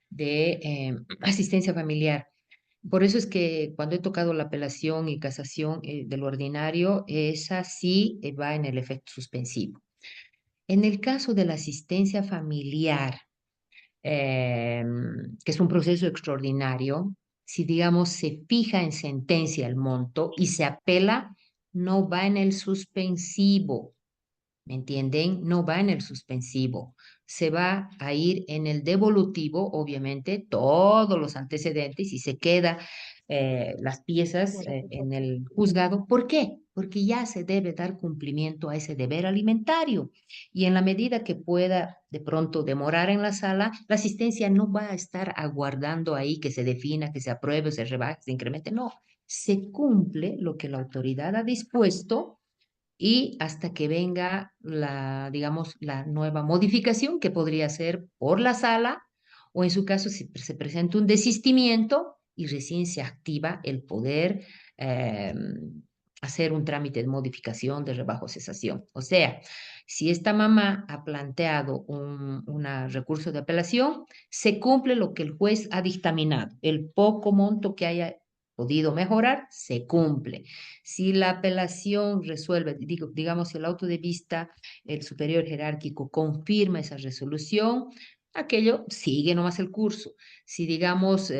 de asistencia familiar. Por eso es que cuando he tocado la apelación y casación de lo ordinario, esa sí va en el efecto suspensivo. En el caso de la asistencia familiar, eh, que es un proceso extraordinario, si digamos se fija en sentencia el monto y se apela, no va en el suspensivo. ¿Me entienden? No va en el suspensivo, se va a ir en el devolutivo, obviamente, todos los antecedentes y se queda las piezas en el juzgado. ¿Por qué? Porque ya se debe dar cumplimiento a ese deber alimentario y en la medida que pueda de pronto demorar en la sala, la asistencia no va a estar aguardando ahí que se defina, que se apruebe, se rebaje, se incremente, no. Se cumple lo que la autoridad ha dispuesto y hasta que venga la, digamos, la nueva modificación que podría ser por la sala o en su caso si se presenta un desistimiento y recién se activa el poder hacer un trámite de modificación, de rebajo o cesación. O sea, Si esta mamá ha planteado un recurso de apelación, se cumple lo que el juez ha dictaminado. El poco monto que haya podido mejorar, se cumple. Si la apelación resuelve, digamos, si el auto de vista, el superior jerárquico confirma esa resolución, aquello sigue nomás el curso. Si, digamos,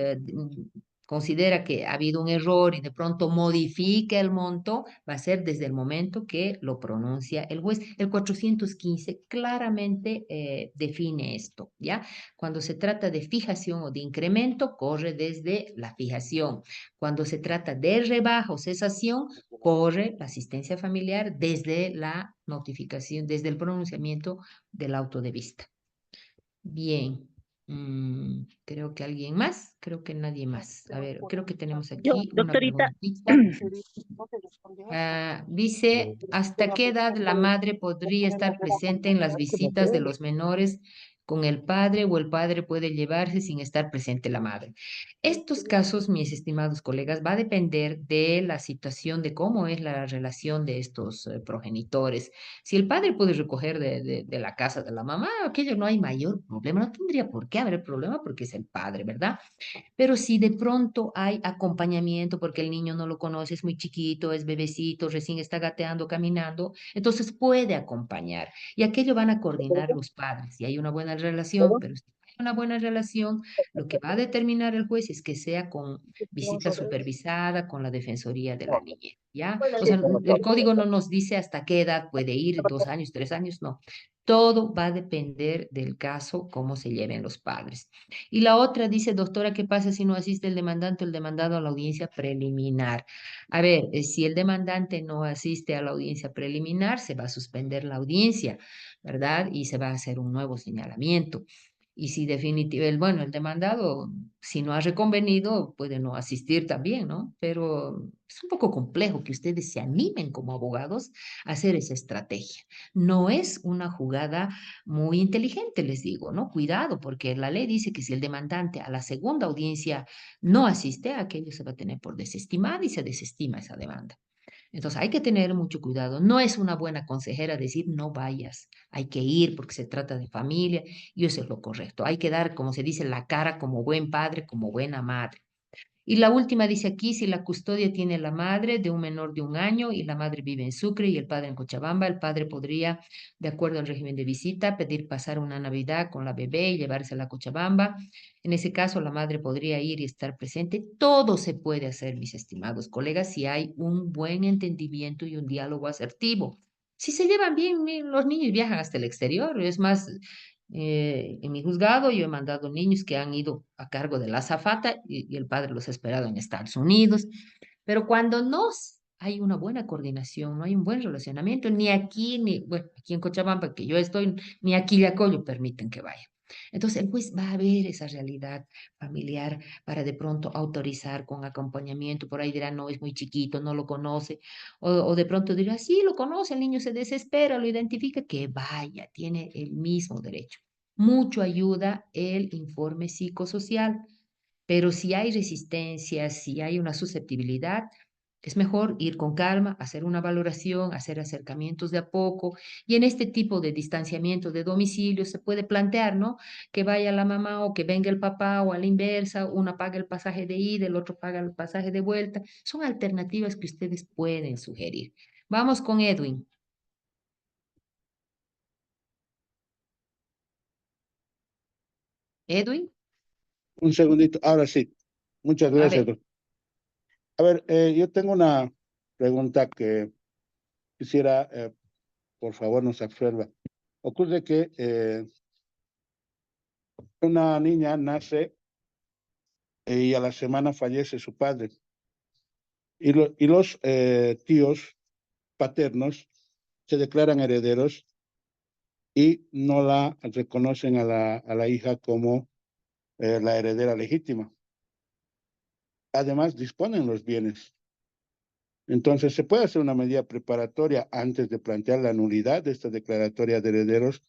considera que ha habido un error y de pronto modifica el monto, va a ser desde el momento que lo pronuncia el juez. El 415 claramente define esto, ¿ya? Cuando se trata de fijación o de incremento, corre desde la fijación. Cuando se trata de rebaja o cesación, corre la asistencia familiar desde la notificación, desde el pronunciamiento del auto de vista. Bien, creo que alguien más, creo que nadie más. A ver, creo que tenemos Yo, aquí una doctorita, preguntita. Dice, ¿hasta qué edad la madre podría estar presente en las visitas de los menores con el padre o el padre puede llevarse sin estar presente la madre? Estos casos, mis estimados colegas, va a depender de la situación, de cómo es la relación de estos progenitores. Si el padre puede recoger de la casa de la mamá, aquello no hay mayor problema, no tendría por qué haber problema porque es el padre, ¿verdad? Pero si de pronto hay acompañamiento porque el niño no lo conoce, es muy chiquito, es bebecito, recién está gateando, caminando, entonces puede acompañar. Y aquello van a coordinar los padres. Si hay una buena relación, pero si no hay una buena relación, lo que va a determinar el juez es que sea con visita supervisada, con la defensoría de la niñez, ¿ya? O sea, el código no nos dice hasta qué edad puede ir, 2 años, 3 años, no. Todo va a depender del caso, cómo se lleven los padres. Y la otra dice, doctora, ¿qué pasa si no asiste el demandante o el demandado a la audiencia preliminar? A ver, si el demandante no asiste a la audiencia preliminar, se va a suspender la audiencia, ¿verdad? Y se va a hacer un nuevo señalamiento. Y si definitivamente, bueno, el demandado, si no ha reconvenido, puede no asistir también, ¿no? Pero es un poco complejo que ustedes se animen como abogados a hacer esa estrategia. No es una jugada muy inteligente, les digo, ¿no? Cuidado, porque la ley dice que si el demandante a la segunda audiencia no asiste, aquello se va a tener por desestimar y se desestima esa demanda. Entonces hay que tener mucho cuidado. No es una buena consejera decir no vayas, hay que ir porque se trata de familia y eso es lo correcto. Hay que dar, como se dice, la cara como buen padre, como buena madre. Y la última dice aquí, si la custodia tiene la madre de un menor de 1 año y la madre vive en Sucre y el padre en Cochabamba, el padre podría, de acuerdo al régimen de visita, pedir pasar una Navidad con la bebé y llevársela a Cochabamba. En ese caso, la madre podría ir y estar presente. Todo se puede hacer, mis estimados colegas, si hay un buen entendimiento y un diálogo asertivo. Si se llevan bien, los niños viajan hasta el exterior. Es más, en mi juzgado yo he mandado niños que han ido a cargo de la azafata y el padre los ha esperado en Estados Unidos. Pero cuando hay una buena coordinación, no hay un buen relacionamiento, ni aquí, ni, bueno, aquí en Cochabamba, que yo estoy, ni aquí de Acollo permiten que vaya. Entonces, el juez va a ver esa realidad familiar para de pronto autorizar con acompañamiento. Por ahí dirá, no, es muy chiquito, no lo conoce. O de pronto dirá, sí, lo conoce, el niño se desespera, lo identifica, que vaya, tiene el mismo derecho. Mucho ayuda el informe psicosocial, pero si hay resistencia, si hay una susceptibilidad, es mejor ir con calma, hacer una valoración, hacer acercamientos de a poco. Y en este tipo de distanciamiento de domicilio se puede plantear, ¿no? Que vaya la mamá o que venga el papá o a la inversa, una paga el pasaje de ida, el otro paga el pasaje de vuelta. Son alternativas que ustedes pueden sugerir. Vamos con Edwin. Edwin, Un segundito, ahora sí. Muchas a gracias, ver, doctor. A ver, yo tengo una pregunta que quisiera, por favor, nos absuelva. Ocurre que una niña nace y a la semana fallece su padre. Y los tíos paternos se declaran herederos y no la reconocen a la hija como la heredera legítima. Además, disponen los bienes. Entonces, se puede hacer una medida preparatoria antes de plantear la nulidad de esta declaratoria de herederos,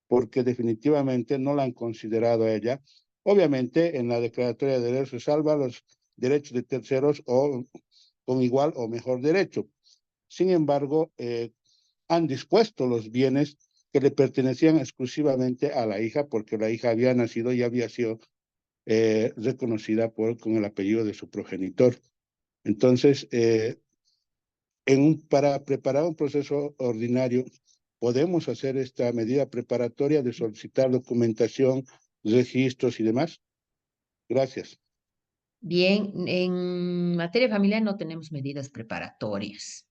porque definitivamente no la han considerado a ella. Obviamente, en la declaratoria de herederos se salva los derechos de terceros o con igual o mejor derecho. Sin embargo, han dispuesto los bienes que le pertenecían exclusivamente a la hija, porque la hija había nacido y había sido reconocida con el apellido de su progenitor. Entonces, para preparar un proceso ordinario, podemos hacer esta medida preparatoria de solicitar documentación, registros y demás. Gracias. Bien, en materia familiar no tenemos medidas preparatorias.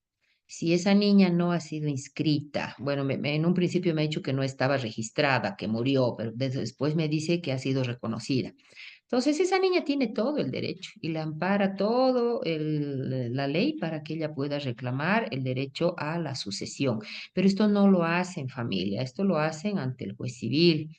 Si esa niña no ha sido inscrita, bueno, en un principio me ha dicho que no estaba registrada, que murió, pero después me dice que ha sido reconocida. Entonces, esa niña tiene todo el derecho y le ampara todo la ley para que ella pueda reclamar el derecho a la sucesión. Pero esto no lo hacen familia, esto lo hacen ante el juez civil.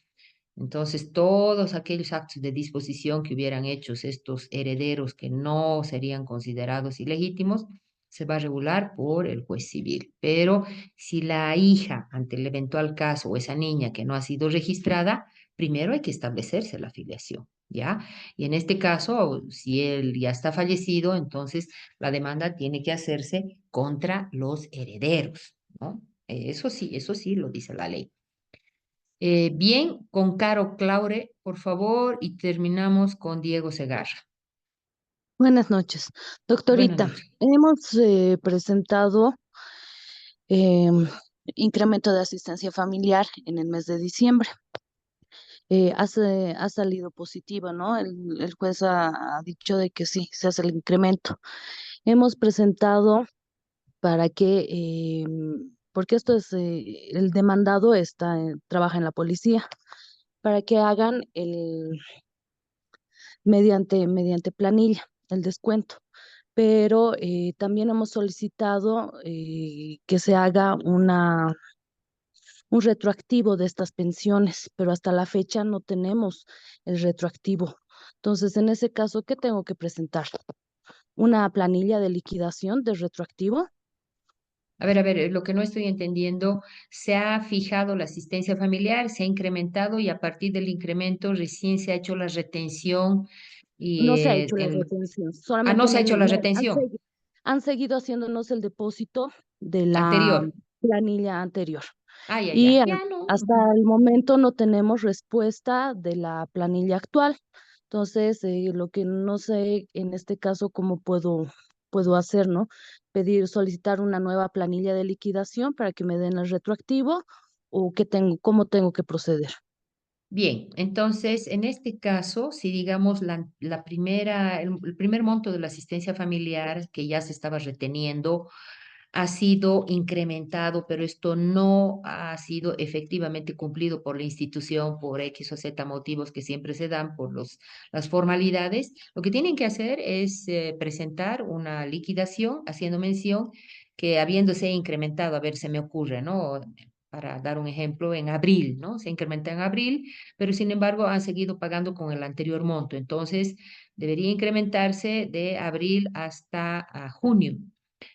Entonces, todos aquellos actos de disposición que hubieran hecho estos herederos que no serían considerados ilegítimos, se va a regular por el juez civil. Pero si la hija, ante el eventual caso, o esa niña que no ha sido registrada, primero hay que establecerse la filiación, ¿ya? Y en este caso, si él ya está fallecido, entonces la demanda tiene que hacerse contra los herederos, ¿no? Eso sí lo dice la ley. Bien, con Caro Claure, por favor, y terminamos con Diego Segarra. Buenas noches. Buenas Doctorita, noches. hemos presentado em, incremento de asistencia familiar en el mes de diciembre. Ha salido positiva, ¿no? El juez ha dicho de que sí, se hace el incremento. Hemos presentado para que, porque esto es, el demandado trabaja en la policía, para que hagan mediante planilla el descuento. Pero también hemos solicitado que se haga un retroactivo de estas pensiones, pero hasta la fecha no tenemos el retroactivo. Entonces, en ese caso, ¿qué tengo que presentar? ¿Una planilla de liquidación de retroactivo? A ver, lo que no estoy entendiendo, se ha fijado la asistencia familiar, se ha incrementado y a partir del incremento recién se ha hecho la retención y No se ha hecho la retención, no solamente se ha hecho la retención han seguido haciéndonos el depósito de la anterior. planilla anterior. Ya, Y ya, ya no. hasta el momento no tenemos respuesta de la planilla actual. Entonces, lo que no sé en este caso cómo puedo hacer, ¿no? Solicitar una nueva planilla de liquidación para que me den el retroactivo o cómo tengo que proceder. Bien, entonces, en este caso, si digamos la primera, el primer monto de la asistencia familiar que ya se estaba reteniendo ha sido incrementado, pero esto no ha sido efectivamente cumplido por la institución por X o Z motivos que siempre se dan por las formalidades. Lo que tienen que hacer es presentar una liquidación haciendo mención que habiéndose incrementado, a ver, se me ocurre, ¿no? Para dar un ejemplo, en abril, ¿no? Se incrementa en abril, pero sin embargo han seguido pagando con el anterior monto. Entonces, debería incrementarse de abril hasta junio.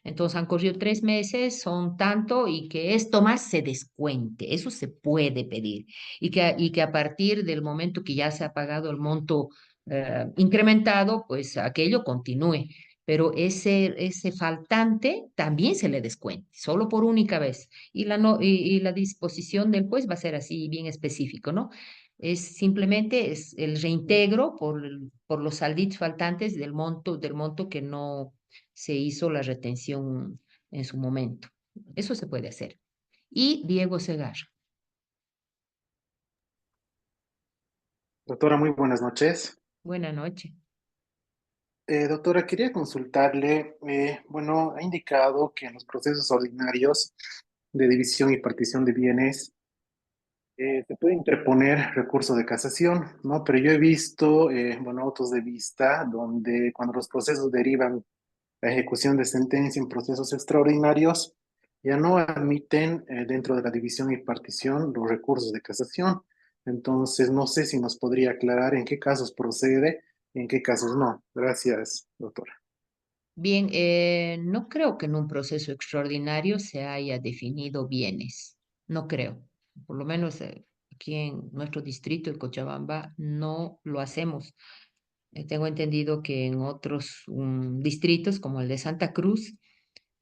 Entonces han corrido 3 meses, son tanto y que esto más se descuente, eso se puede pedir y que a partir del momento que ya se ha pagado el monto incrementado, pues aquello continúe. Pero ese faltante también se le descuente, solo por única vez. Y la, no, y la disposición del juez va a ser así, bien específico, ¿no? Es el reintegro por los salditos faltantes del monto que no se hizo la retención en su momento. Eso se puede hacer. Y Diego Segarra. Doctora, muy buenas noches. Buenas noches. Doctora, quería consultarle, bueno, ha indicado que en los procesos ordinarios de división y partición de bienes se puede interponer recurso de casación, ¿no? Pero yo he visto, bueno, autos de vista donde cuando los procesos derivan la ejecución de sentencia en procesos extraordinarios, ya no admiten dentro de la división y partición los recursos de casación. Entonces, no sé si nos podría aclarar en qué casos procede y en qué casos no. Gracias, doctora. Bien, no creo que en un proceso extraordinario se haya definido bienes. No creo. Por lo menos aquí en nuestro distrito, el Cochabamba, no lo hacemos. Tengo entendido que en otros distritos, como el de Santa Cruz,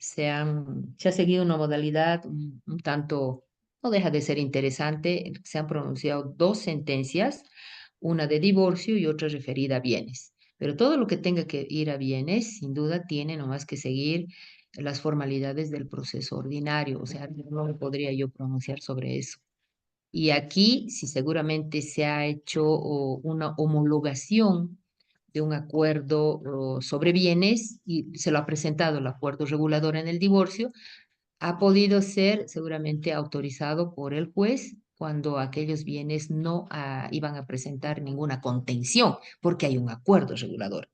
se ha seguido una modalidad un tanto, no deja de ser interesante. Se han pronunciado dos sentencias, una de divorcio y otra referida a bienes. Pero todo lo que tenga que ir a bienes, sin duda, tiene nomás que seguir las formalidades del proceso ordinario. O sea, no me podría yo pronunciar sobre eso. Y aquí, si seguramente se ha hecho una homologación de un acuerdo sobre bienes y se lo ha presentado el acuerdo regulador en el divorcio, ha podido ser seguramente autorizado por el juez cuando aquellos bienes no iban a presentar ninguna contención, porque hay un acuerdo regulador.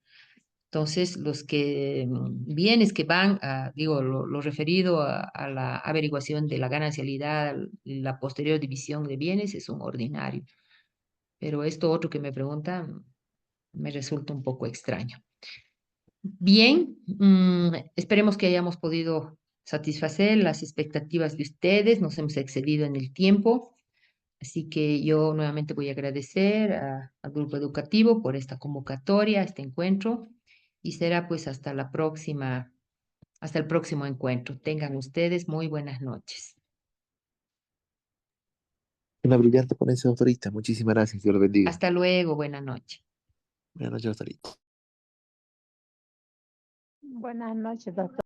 Entonces, los bienes que van digo, lo referido a la averiguación de la ganancialidad, la posterior división de bienes es un ordinario. Pero esto otro que me preguntan me resulta un poco extraño. Bien, esperemos que hayamos podido satisfacer las expectativas de ustedes. Nos hemos excedido en el tiempo. Así que yo nuevamente voy a agradecer al grupo educativo por esta convocatoria, este encuentro, y será pues hasta el próximo encuentro. Tengan ustedes muy buenas noches. Una brillante ponencia, doctorita. Muchísimas gracias. Dios lo bendiga. Hasta luego, buenas noches. Buenas noches, doctorita. Buenas noches, doctor.